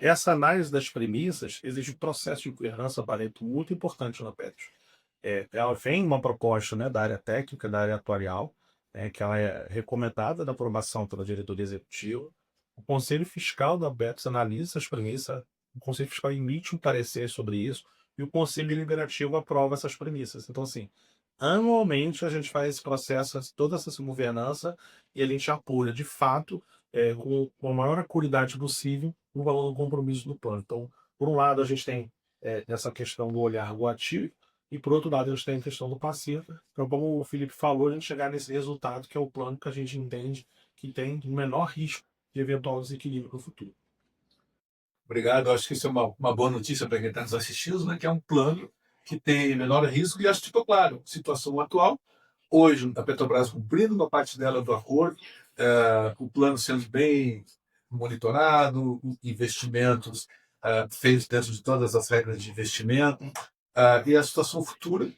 Essa análise das premissas exige um processo de governança Pareto muito importante na Petros. ela vem uma proposta, né, da área técnica, da área atuarial, né, que ela é recomendada da aprovação pela diretoria executiva. O Conselho Fiscal da Betis analisa essas premissas, o Conselho Fiscal emite um parecer sobre isso, e o Conselho Deliberativo aprova essas premissas. Então, assim, anualmente a gente faz esse processo, toda essa governança, e a gente apura, de fato, com a maior acuidade possível, o valor do compromisso do plano. Então, por um lado, a gente tem essa questão do olhar do ativo, e por outro lado, a gente tem a questão do passivo. Então, como o Felipe falou, a gente chegar nesse resultado, que é o plano que a gente entende que tem o menor risco de eventual desequilíbrio no futuro. Obrigado, acho que isso é uma boa notícia para quem está nos assistindo, né? Que é um plano que tem menor risco e acho que ficou claro. Situação atual, hoje a Petrobras cumprindo uma parte dela do acordo, o plano sendo bem monitorado, investimentos feitos dentro de todas as regras de investimento, e a situação futura,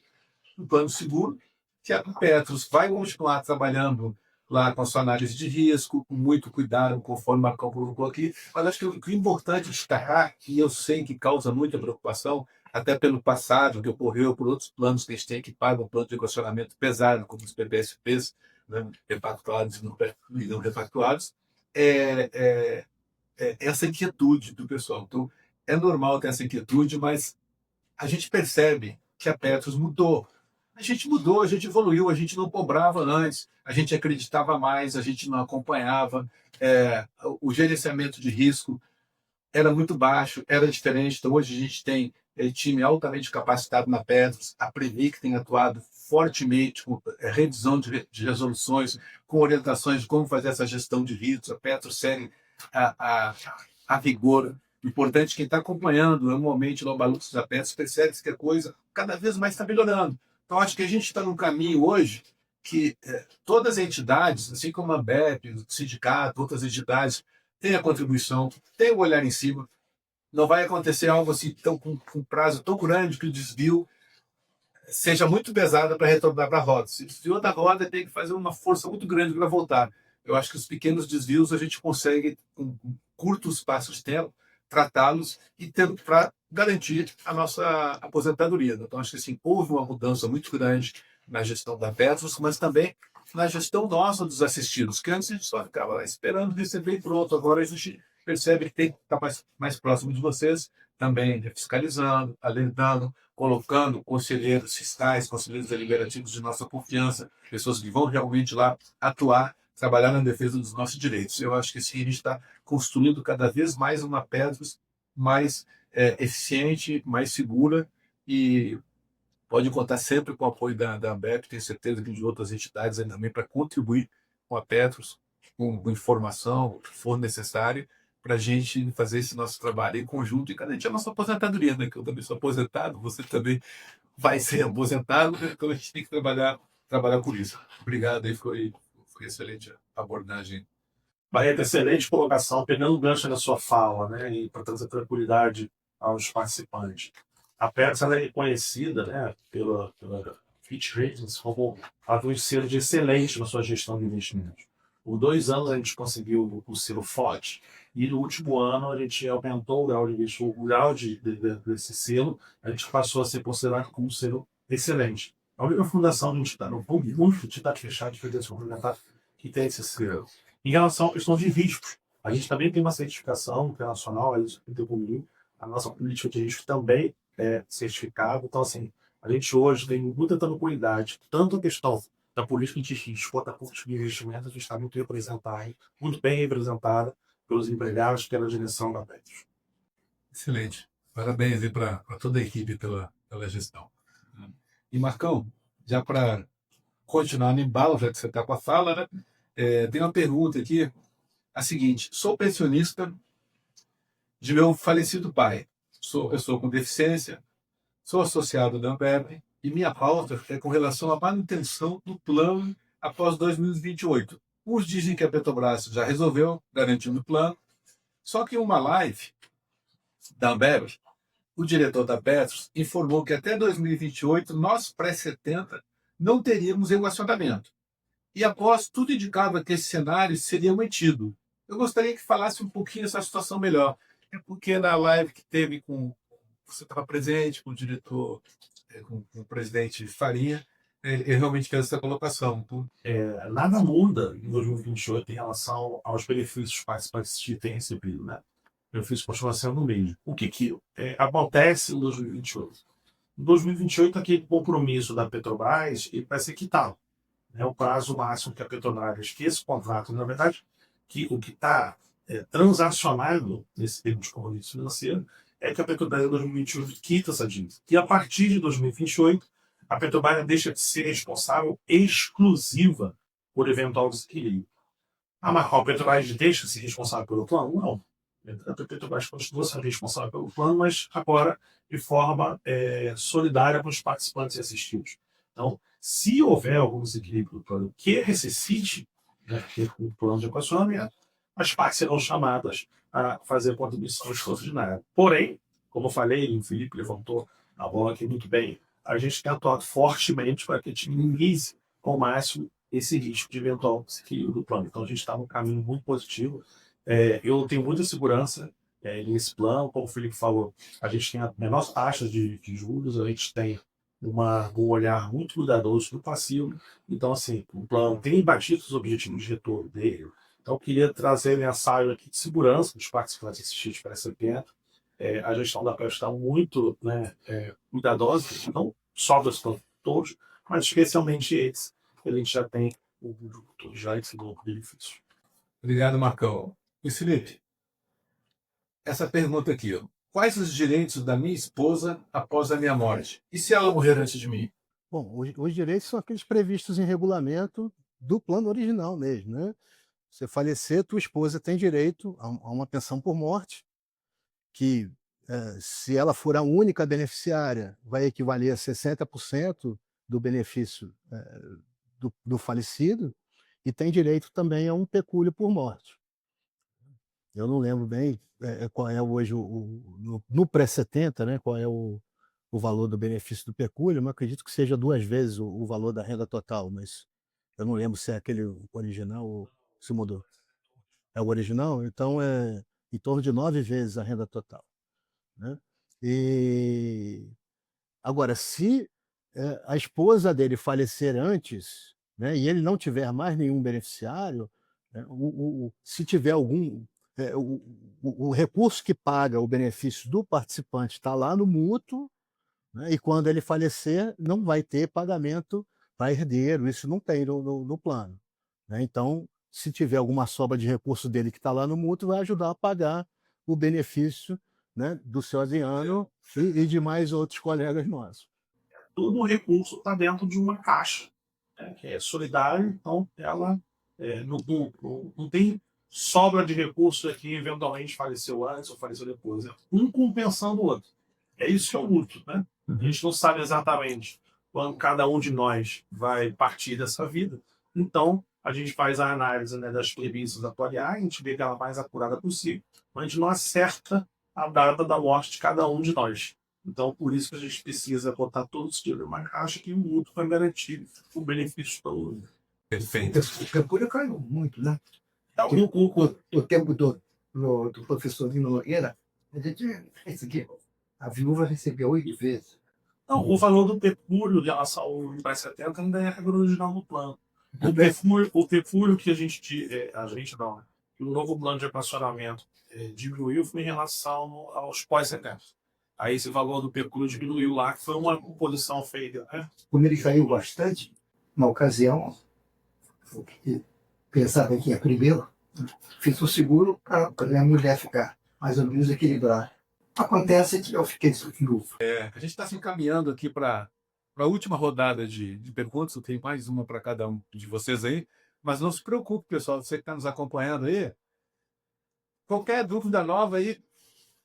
um plano seguro, que a Petros vai continuar trabalhando lá com a sua análise de risco, com muito cuidado, conforme o Marcão colocou aqui. Mas acho que o que é importante destacar, e eu sei que causa muita preocupação, até pelo passado que ocorreu por outros planos que a gente tem que pagam um plano de equacionamento pesado, como os PPSPs, né, repactuados e não repactuados, é essa inquietude do pessoal. Então, é normal ter essa inquietude, mas a gente percebe que a Petros mudou. A gente mudou, a gente evoluiu, a gente não cobrava antes, a gente acreditava mais, a gente não acompanhava, o gerenciamento de risco era muito baixo, era diferente. Então, hoje a gente tem time altamente capacitado na Petros, a Previ que tem atuado fortemente com revisão de resoluções, com orientações de como fazer essa gestão de riscos. A Petros segue a rigor. Importante, quem está acompanhando anualmente o balanço da Petros percebe que a coisa cada vez mais está melhorando. Então, acho que a gente está num caminho hoje que todas as entidades, assim como a BEP, o sindicato, outras entidades, têm a contribuição, têm o olhar em cima. Não vai acontecer algo assim com um prazo tão grande que o desvio seja muito pesado para retornar para a roda. Se desviou da roda, tem que fazer uma força muito grande para voltar. Eu acho que os pequenos desvios a gente consegue, com curtos espaços de tempo, tratá-los e tendo para garantir a nossa aposentadoria. Então, acho que assim, houve uma mudança muito grande na gestão da Petros, mas também na gestão nossa dos assistidos, que antes a gente só ficava lá esperando receber pronto. Agora a gente percebe que tem que estar mais próximo de vocês, também fiscalizando, alertando, colocando conselheiros fiscais, conselheiros deliberativos de nossa confiança, pessoas que vão realmente lá atuar, trabalhar na defesa dos nossos direitos. Eu acho que sim, a gente está construindo cada vez mais uma Petros mais eficiente, mais segura, e pode contar sempre com o apoio da AMBEP, tenho certeza que de outras entidades aí também, para contribuir com a Petros, com informação, o que for necessário, para a gente fazer esse nosso trabalho em conjunto e garantir a nossa aposentadoria, né? Que eu também sou aposentado, você também vai ser aposentado, né? Então a gente tem que trabalhar por isso. Obrigado, aí foi excelente a abordagem. Barreto, excelente colocação, pegando o gancho da sua fala, né, e para trazer tranquilidade aos participantes. A Petros é reconhecida, né, pela Fitch Ratings como ela tem um selo de excelente na sua gestão de investimentos. Por 2 anos a gente conseguiu o selo FOD, e no último ano a gente aumentou o grau de investimento, o grau desse selo, a gente passou a ser considerado como um selo excelente. A única fundação de entidade, não foi muito entidade fechada de federação complementar que tem esse selo. Em relação à questão de riscos, a gente também tem uma certificação internacional, a nossa política de risco também é certificada. Então, assim, a gente hoje tem muita tranquilidade, tanto a questão da política de risco quanto a política de investimento, a gente está muito representada, muito bem representada pelos empregados, pela direção da Petros. Excelente. Parabéns aí para toda a equipe pela gestão. E, Marcão, já para continuar no embalo, já que você está com a fala, né? Tem uma pergunta aqui, a seguinte: sou pensionista de meu falecido pai, sou pessoa com deficiência, sou associado da Ambev e minha pauta é com relação à manutenção do plano após 2028. Uns dizem que a Petrobras já resolveu, garantindo o plano, só que em uma live da Ambev, o diretor da Petros informou que até 2028, nós pré-70, não teríamos equacionamento. E após, tudo indicava que esse cenário seria mantido. Eu gostaria que falasse um pouquinho essa situação melhor. É porque na live que teve com você estava presente com o diretor, com o presidente Farinha, ele realmente fez essa colocação. Então, Nada muda em 2028 em relação aos benefícios que os participantes têm recebido, né? O benefício continua sendo o mesmo. O que acontece em 2028? Em 2028, aquele compromisso da Petrobras vai ser quitado. Né? O prazo máximo que a Petrobras, que esse contrato, na verdade, que o que está transacionado nesse termo de compromisso financeiro é que a Petrobras em 2028 quita essa dívida. E a partir de 2028, a Petrobras deixa de ser responsável exclusiva por eventual desequilíbrio. Mas a Petrobras deixa de ser responsável pelo plano? Não. A Petrobras continua sendo responsável pelo plano, mas agora de forma solidária para os participantes e assistidos. Então, se houver algum desequilíbrio do plano que necessite um plano de equacionamento, as partes serão chamadas a fazer contribuição extraordinária. Porém, como eu falei, o Felipe levantou a bola aqui muito bem, a gente tem atuado fortemente para que a gente minimize ao máximo esse risco de eventual desequilíbrio do plano. Então, a gente está num caminho muito positivo. Eu tenho muita segurança nesse plano. Como o Felipe falou, a gente tem a menor taxa de juros, a gente tem um olhar muito cuidadoso do passivo. Então, assim, o plano tem batido os objetivos de retorno dele. Então, eu queria trazer a mensagem aqui de segurança dos participantes assistidos para esse evento. A gestão da PES está muito cuidadosa, não só dos todos, mas especialmente eles. A gente já tem o grupo já ensinou o benefício. obrigado, Marcão. Luiz Felipe, essa pergunta aqui, ó. Quais os direitos da minha esposa após a minha morte? E se ela morrer antes de mim? Bom, os direitos são aqueles previstos em regulamento do plano original mesmo, né? Você falecer, tua esposa tem direito a uma pensão por morte, que se ela for a única beneficiária, vai equivaler a 60% do benefício do falecido, e tem direito também a um pecúlio por morte. Eu não lembro bem qual é hoje no pré-70, né, qual é o valor do benefício do pecúlio, mas acredito que seja 2 vezes o valor da renda total, mas eu não lembro se é aquele original ou se mudou. É o original? Então é em torno de 9 vezes a renda total, né? E agora, se a esposa dele falecer antes, né, e ele não tiver mais nenhum beneficiário, né, se tiver algum o recurso que paga o benefício do participante está lá no mútuo, né, e quando ele falecer, não vai ter pagamento para herdeiro, isso não tem no plano. Né? Então, se tiver alguma sobra de recurso dele que está lá no mútuo, vai ajudar a pagar o benefício, né, do seu Adriano e de mais outros colegas nossos. Todo o recurso está dentro de uma caixa, né, que é solidária, então ela não tem sobra de recursos aqui, eventualmente faleceu antes ou faleceu depois. É um compensando o outro. É isso que é o mútuo, né? A gente não sabe exatamente quando cada um de nós vai partir dessa vida. Então, a gente faz a análise, né, das premissas atuariais, a gente vê aquela mais apurada possível, mas a gente não acerta a data da morte de cada um de nós. Então, por isso que a gente precisa botar todos os dinheiro numa caixa que o mútuo vai garantir o benefício todo. Perfeito. O pecúlio caiu muito, né? Então, O tempo do professor Lino Nogueira, a gente recebeu, a viúva recebeu 8 vezes. não, o valor do pecúlio em relação ao mais 70 ainda é a regra original do plano. O pecúlio que a gente não, né? Que o novo plano de equacionamento diminuiu foi em relação aos pós-70. Aí esse valor do pecúlio diminuiu lá, que foi uma composição feita, né? Como ele caiu bastante, uma ocasião, eu pensava que ia primeiro, fiz o seguro para minha mulher ficar mais ou menos equilibrada. Acontece que eu fiquei viúvo. A gente está se encaminhando aqui para a última rodada de perguntas. Eu tenho mais uma para cada um de vocês aí. Mas não se preocupe, pessoal, você que está nos acompanhando aí. Qualquer dúvida nova aí,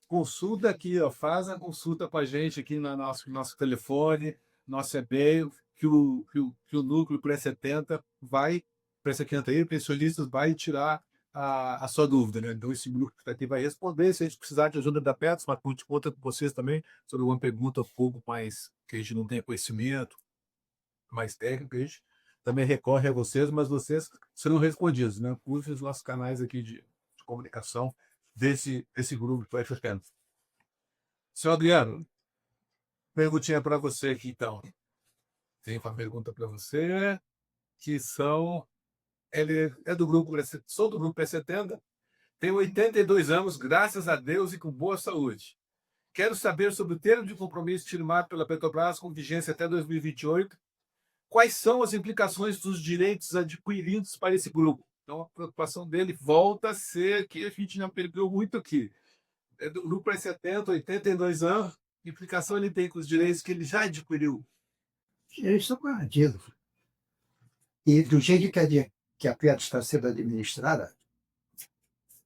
consulta aqui, ó, faz a consulta com a gente aqui no nosso telefone, nosso e-mail, que o núcleo pré-70 vai, pré-70 aí, pensionistas, vai tirar a sua dúvida, né? Então esse grupo aqui vai responder. Se a gente precisar de ajuda da Petros, mas a gente conta com vocês também sobre alguma pergunta um pouco mais que a gente não tem conhecimento, mais técnico, a gente também recorre a vocês, mas vocês serão respondidos, né? Use os nossos canais aqui de comunicação desse grupo que vai ficando. Senhor Adriano, perguntinha para você aqui, então. Tem uma pergunta para você, que são... Ele é do grupo, sou do grupo P70, tenho 82 anos, graças a Deus e com boa saúde. Quero saber sobre o termo de compromisso firmado pela Petrobras com vigência até 2028. Quais são as implicações dos direitos adquiridos para esse grupo? Então, a preocupação dele volta a ser que a gente já perdeu muito aqui. É do grupo P70, 82 anos, que implicação ele tem com os direitos que ele já adquiriu? Eles estão garantidos. E do jeito que a Petro está sendo administrada,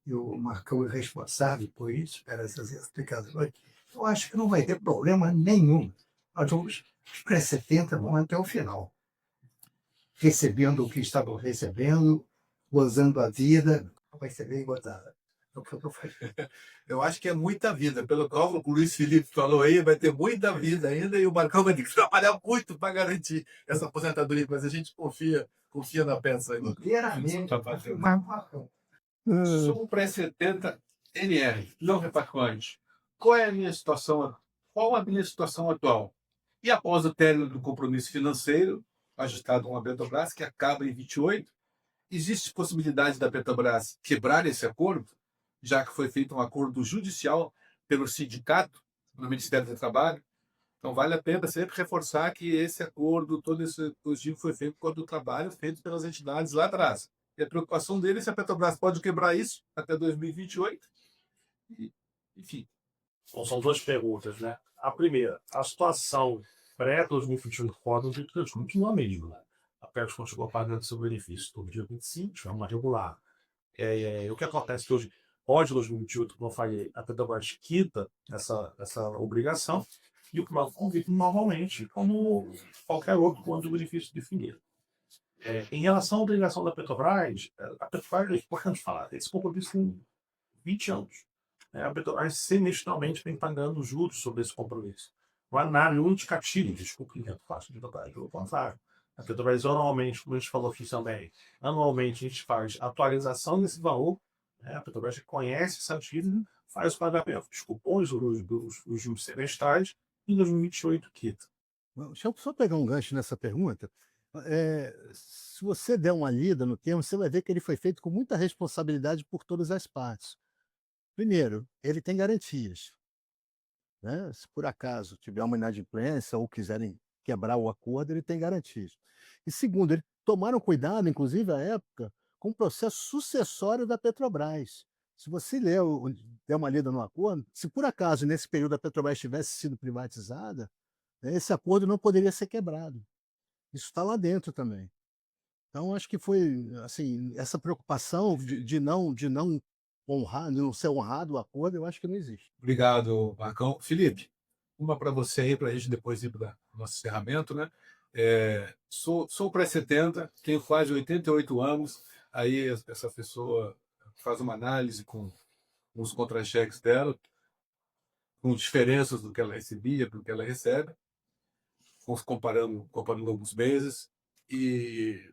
e o Marcão é responsável por isso, por essas explicações, eu acho que não vai ter problema nenhum. Nós vamos, os pré-70 vão até o final, recebendo o que estavam recebendo, gozando a vida, vai ser bem gozada. É o que eu estou fazendo. Eu acho que é muita vida. Pelo que o Luiz Felipe falou aí, vai ter muita vida ainda e o Marcão vai ter que trabalhar muito para garantir essa aposentadoria, mas a gente confia na peça aí. Inteiramente, mas Marcão. Sou um pré-70 NR, não repartante. Qual é a minha situação? Qual a minha situação atual? E após o término do compromisso financeiro, ajustado com a Petrobras, que acaba em 28, existe possibilidade da Petrobras quebrar esse acordo, já que foi feito um acordo judicial pelo sindicato, no Ministério do Trabalho? Então, vale a pena sempre reforçar que esse acordo, todo esse dispositivo foi feito por do trabalho feito pelas entidades lá atrás. E a preocupação dele é se a Petrobras pode quebrar isso até 2028. Enfim. Bom, são duas perguntas, né? A primeira, a situação pré-2021 do Fórum continua a mesma. Né? A Petros continuou pagando seu benefício todo dia 25, de forma regular. O que acontece hoje, pode 2028, como eu falei, a Petrobras quita essa obrigação e o plano convive normalmente, como qualquer outro plano de benefício definido. Em relação à obrigação da Petrobras, a Petrobras, é importante falar, esse compromisso tem 20 anos. A Petrobras semestralmente vem pagando juros sobre esse compromisso. Não há nada, nenhum indicativo de descumprimento fácil de Petrobras. Pelo contrário, a Petrobras anualmente, como a gente falou aqui também, anualmente a gente faz atualização desse valor, a Petrobras reconhece essa dívida, faz o pagamento dos cupons, os juros semestrais, e em 2028 quita. Deixa eu só pegar um gancho nessa pergunta. Se você der uma lida no termo, você vai ver que ele foi feito com muita responsabilidade por todas as partes. Primeiro, ele tem garantias. Né? Se por acaso tiver uma inadimplência ou quiserem quebrar o acordo, ele tem garantias. E segundo, eles tomaram cuidado, inclusive à época, com o processo sucessório da Petrobras. Se você der uma lida no acordo, se por acaso nesse período a Petrobras tivesse sido privatizada, né, esse acordo não poderia ser quebrado. Isso está lá dentro também. Então, acho que foi assim, essa preocupação de não honrar, de não ser honrado o acordo, eu acho que não existe. Obrigado, Marcão. Felipe, uma para você aí, para a gente depois ir para o nosso encerramento, né? Sou pré-70, tenho quase 88 anos, aí essa pessoa faz uma análise com os contra-cheques dela, com diferenças do que ela recebia para o que ela recebe, comparando alguns meses, e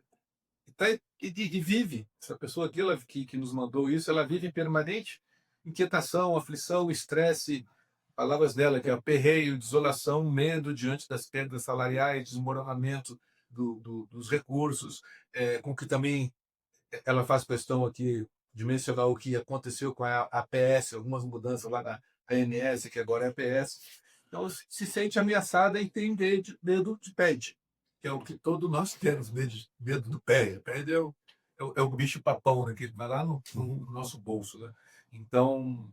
vive, essa pessoa aqui, que nos mandou isso, ela vive em permanente inquietação, aflição, estresse, palavras dela, que é aperreio, desolação, medo diante das perdas salariais, desmoronamento dos recursos, com que também ela faz questão aqui de mencionar o que aconteceu com a APS, algumas mudanças lá na ANS, que agora é APS. Então, se sente ameaçada e tem medo de PED, que é o que todos nós temos, medo do PED. PED é o bicho-papão, né, que vai lá no nosso bolso. Né? Então,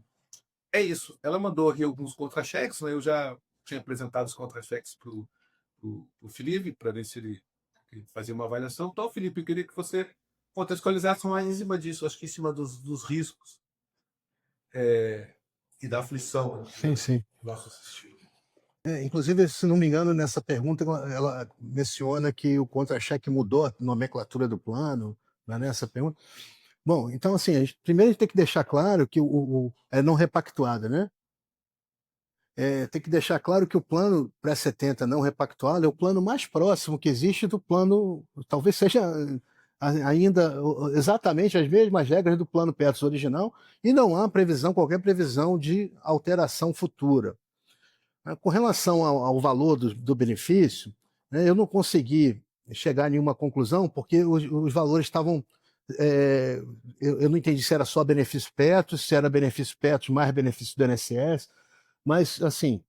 é isso. Ela mandou aqui alguns contra-cheques, né? Eu já tinha apresentado os contra-cheques para o Felipe, para ver se ele fazia uma avaliação. Então, Felipe, eu queria que você contextualizasse mais em cima disso, acho que em cima dos riscos e da aflição. Sim, sim. Nosso assistido. Inclusive, se não me engano, nessa pergunta ela menciona que o contra-cheque mudou a nomenclatura do plano, não é nessa pergunta? Bom, então assim, primeiro a gente tem que deixar claro que é não repactuada, né? Tem que deixar claro que o plano pré-70 não repactuado é o plano mais próximo que existe do plano, talvez seja ainda exatamente as mesmas regras do plano Petros original, e não há qualquer previsão de alteração futura. Com relação ao valor do benefício, né, eu não consegui chegar a nenhuma conclusão, porque os valores estavam. Eu não entendi se era só benefício Petros, se era benefício Petros mais benefício do INSS, mas, assim,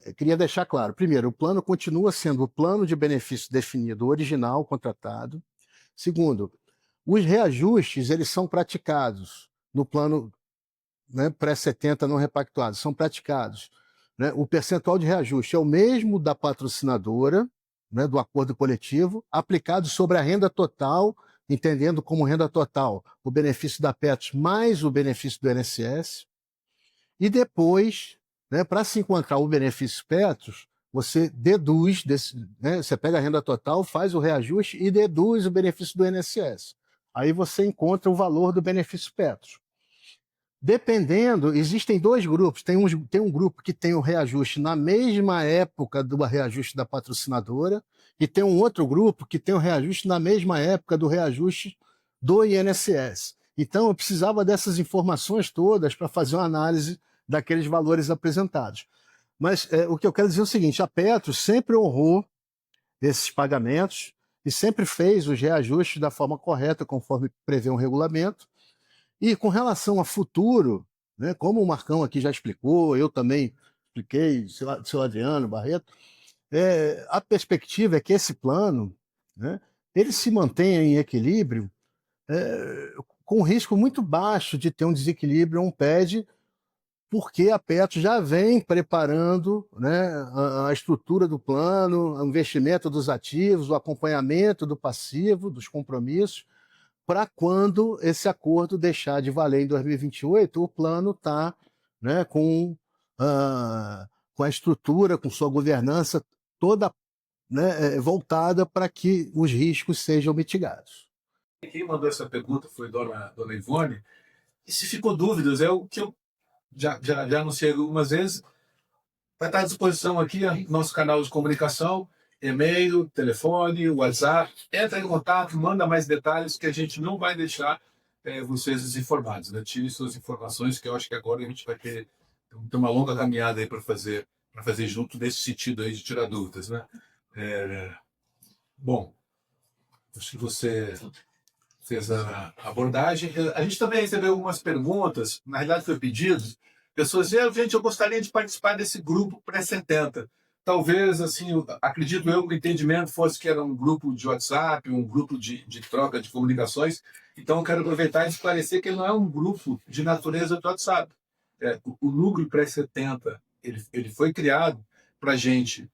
eu queria deixar claro: primeiro, o plano continua sendo o plano de benefício definido original, contratado. Segundo, os reajustes eles são praticados no plano, né, pré-70 não repactuado, são praticados. Né? O percentual de reajuste é o mesmo da patrocinadora, né, do acordo coletivo, aplicado sobre a renda total, entendendo como renda total o benefício da Petros mais o benefício do INSS. E depois, né, para se encontrar o benefício Petros, você deduz, né, você pega a renda total, faz o reajuste e deduz o benefício do INSS. Aí você encontra o valor do benefício Petros. Dependendo, existem dois grupos. Tem um grupo que tem o reajuste na mesma época do reajuste da patrocinadora, e tem um outro grupo que tem o reajuste na mesma época do reajuste do INSS. Então, eu precisava dessas informações todas para fazer uma análise daqueles valores apresentados. Mas o que eu quero dizer é o seguinte: a Petros sempre honrou esses pagamentos e sempre fez os reajustes da forma correta, conforme prevê um regulamento. E com relação a futuro, né, como o Marcão aqui já explicou, eu também expliquei, seu Adriano Barreto, a perspectiva é que esse plano, né, ele se mantenha em equilíbrio, com um risco muito baixo de ter um desequilíbrio, um PED, porque a Petros já vem preparando, né, a estrutura do plano, o investimento dos ativos, o acompanhamento do passivo, dos compromissos, para quando esse acordo deixar de valer em 2028, o plano está, né, com a estrutura, com sua governança toda, né, voltada para que os riscos sejam mitigados. Quem mandou essa pergunta foi dona Ivone. E se ficou dúvidas, é o que eu já anunciei algumas vezes. Vai estar à disposição aqui nosso canal de comunicação, e-mail, telefone, WhatsApp. Entra em contato, manda mais detalhes que a gente não vai deixar vocês desinformados. Né? Tire suas informações, que eu acho que agora a gente vai ter uma longa caminhada aí para fazer junto nesse sentido aí de tirar dúvidas. Né? Bom, acho que você fez a abordagem. A gente também recebeu algumas perguntas, na realidade foi pedido. Pessoas dizem: gente, eu gostaria de participar desse grupo pré-70. Talvez, assim, acredito eu, que o entendimento fosse que era um grupo de WhatsApp, um grupo de troca de comunicações. Então, eu quero aproveitar e esclarecer que ele não é um grupo de natureza do WhatsApp. O núcleo pré-70, ele foi criado para a gente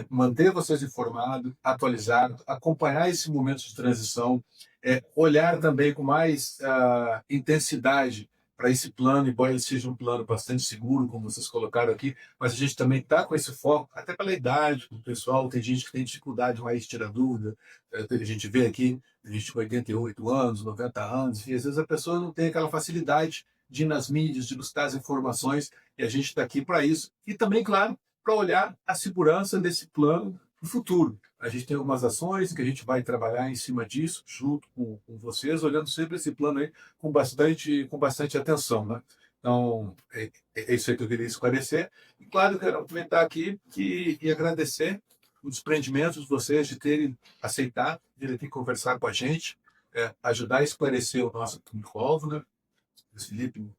manter vocês informados, atualizados, acompanhar esse momento de transição, olhar também com mais intensidade para esse plano, embora ele seja um plano bastante seguro, como vocês colocaram aqui, mas a gente também está com esse foco, até pela idade do pessoal. Tem gente que tem dificuldade mais de tirar dúvida. A gente vê aqui, a gente com 88 anos, 90 anos, e às vezes a pessoa não tem aquela facilidade de ir nas mídias, de buscar as informações, e a gente está aqui para isso. E também, claro, para olhar a segurança desse plano no futuro. A gente tem algumas ações que a gente vai trabalhar em cima disso, junto com vocês, olhando sempre esse plano aí com bastante atenção. Né? Então, é isso aí que eu queria esclarecer. E, claro, quero aproveitar aqui e agradecer o desprendimento de vocês de terem aceitado vir aqui conversar com a gente, ajudar a esclarecer o nosso público-alvo. Né? Felipe,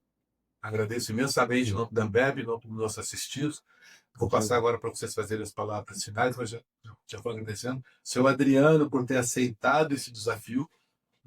agradeço imensamente em nome da Ambev, em nome dos nossos assistidos. Vou passar agora para vocês fazerem as palavras finais, mas já vou agradecendo. Seu Adriano, por ter aceitado esse desafio,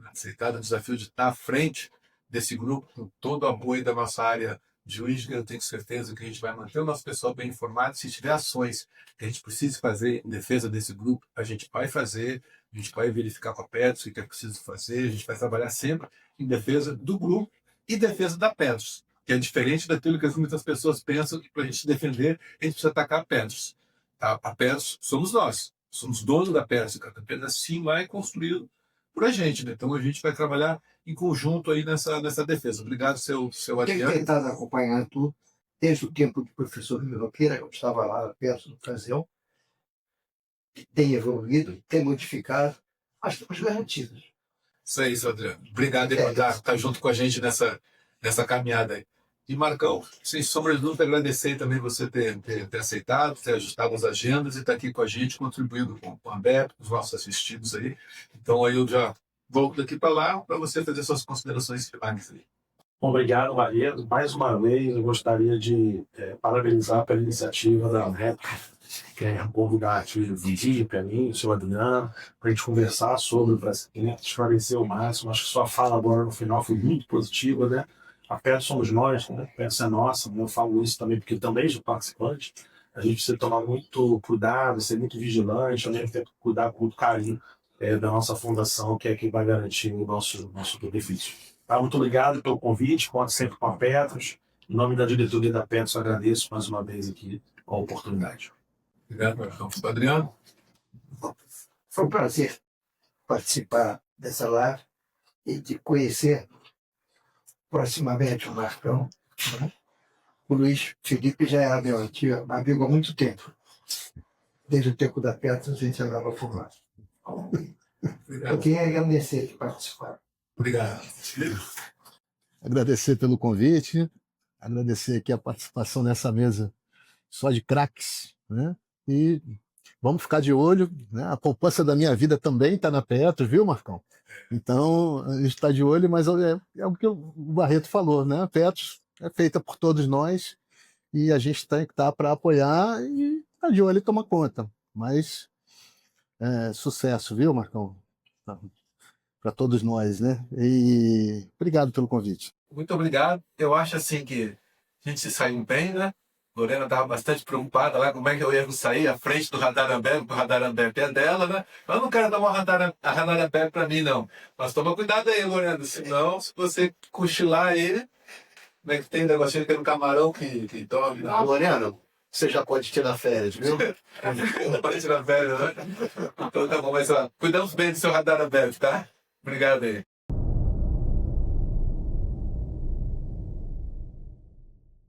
aceitado o desafio de estar à frente desse grupo, com todo o apoio da nossa área jurídica. Eu tenho certeza que a gente vai manter o nosso pessoal bem informado. Se tiver ações que a gente precise fazer em defesa desse grupo, a gente vai fazer, a gente vai verificar com a Petros o que é preciso fazer, a gente vai trabalhar sempre em defesa do grupo e defesa da Petros, que é diferente daquilo que muitas pessoas pensam, que para a gente se defender, a gente precisa atacar a Petros. A Petros somos nós, somos donos da Petros, apenas assim lá é construído por a gente. Né? Então a gente vai trabalhar em conjunto aí nessa defesa. Obrigado, seu Adriano. Tenho tentado acompanhar tudo, desde o tempo do professor Roqueira, eu estava lá perto da ocasião, tem evoluído, tem modificado, mas estamos garantidos. Isso aí, seu Adriano. Obrigado por estar junto com a gente nessa caminhada aí. E Marcão, sem sombra de dúvida, agradecer também você ter aceitado, ter ajustado as agendas e estar aqui com a gente, contribuindo com a Ambev, com os nossos assistidos aí. Então aí eu já volto daqui para lá para você fazer suas considerações finais aí. Obrigado, Maria. Mais uma vez, eu gostaria de parabenizar pela iniciativa da Ambev, convidar aqui o Vivi, a mim, o seu Adriano, para a gente conversar sobre o Brastemp, esclarecer o máximo. Acho que sua fala agora no final foi muito positiva, né? A Petros somos nós, né? A Petros é nossa, eu falo isso também porque também sou participante. A gente precisa tomar muito cuidado, ser muito vigilante, também ter que cuidar com muito carinho da nossa fundação, que é quem vai garantir o nosso benefício. Tá? Muito obrigado pelo convite, conto sempre com a Petros. Em nome da diretoria da Petros, agradeço mais uma vez aqui a oportunidade. Obrigado, Marcão. Adriano? Foi um prazer participar dessa live e de conhecer proximamente o Marcão. Né? O Luiz Felipe já era meu amigo há muito tempo. Desde o tempo da Petros, a gente andava fumando. Eu queria agradecer de participar. Obrigado. Agradecer pelo convite, agradecer aqui a participação nessa mesa só de craques, né? E vamos ficar de olho, né? A poupança da minha vida também está na Petros, viu, Marcão? Então, a gente está de olho, mas é o que o Barreto falou, né? A Petros é feita por todos nós e a gente tem que estar para apoiar e tá de olho e tomar conta. Mas sucesso, viu, Marcão? Para todos nós, né? E obrigado pelo convite. Muito obrigado. Eu acho assim que a gente se saiu bem, né? Lorena estava bastante preocupada lá como é que eu ia sair à frente do Radar Ambev, porque o Radar Ambev é dela, né? Eu não quero dar uma Radar Ambev para mim, não. Mas toma cuidado aí, Lorena, senão, se você cochilar aí, como é que tem negocinho aqui no camarão que dorme? Ah, Lorena, você já pode tirar férias, viu? Pode tirar férias, né? Então tá bom, mas ó, cuidamos bem do seu Radar Ambev, tá? Obrigado aí.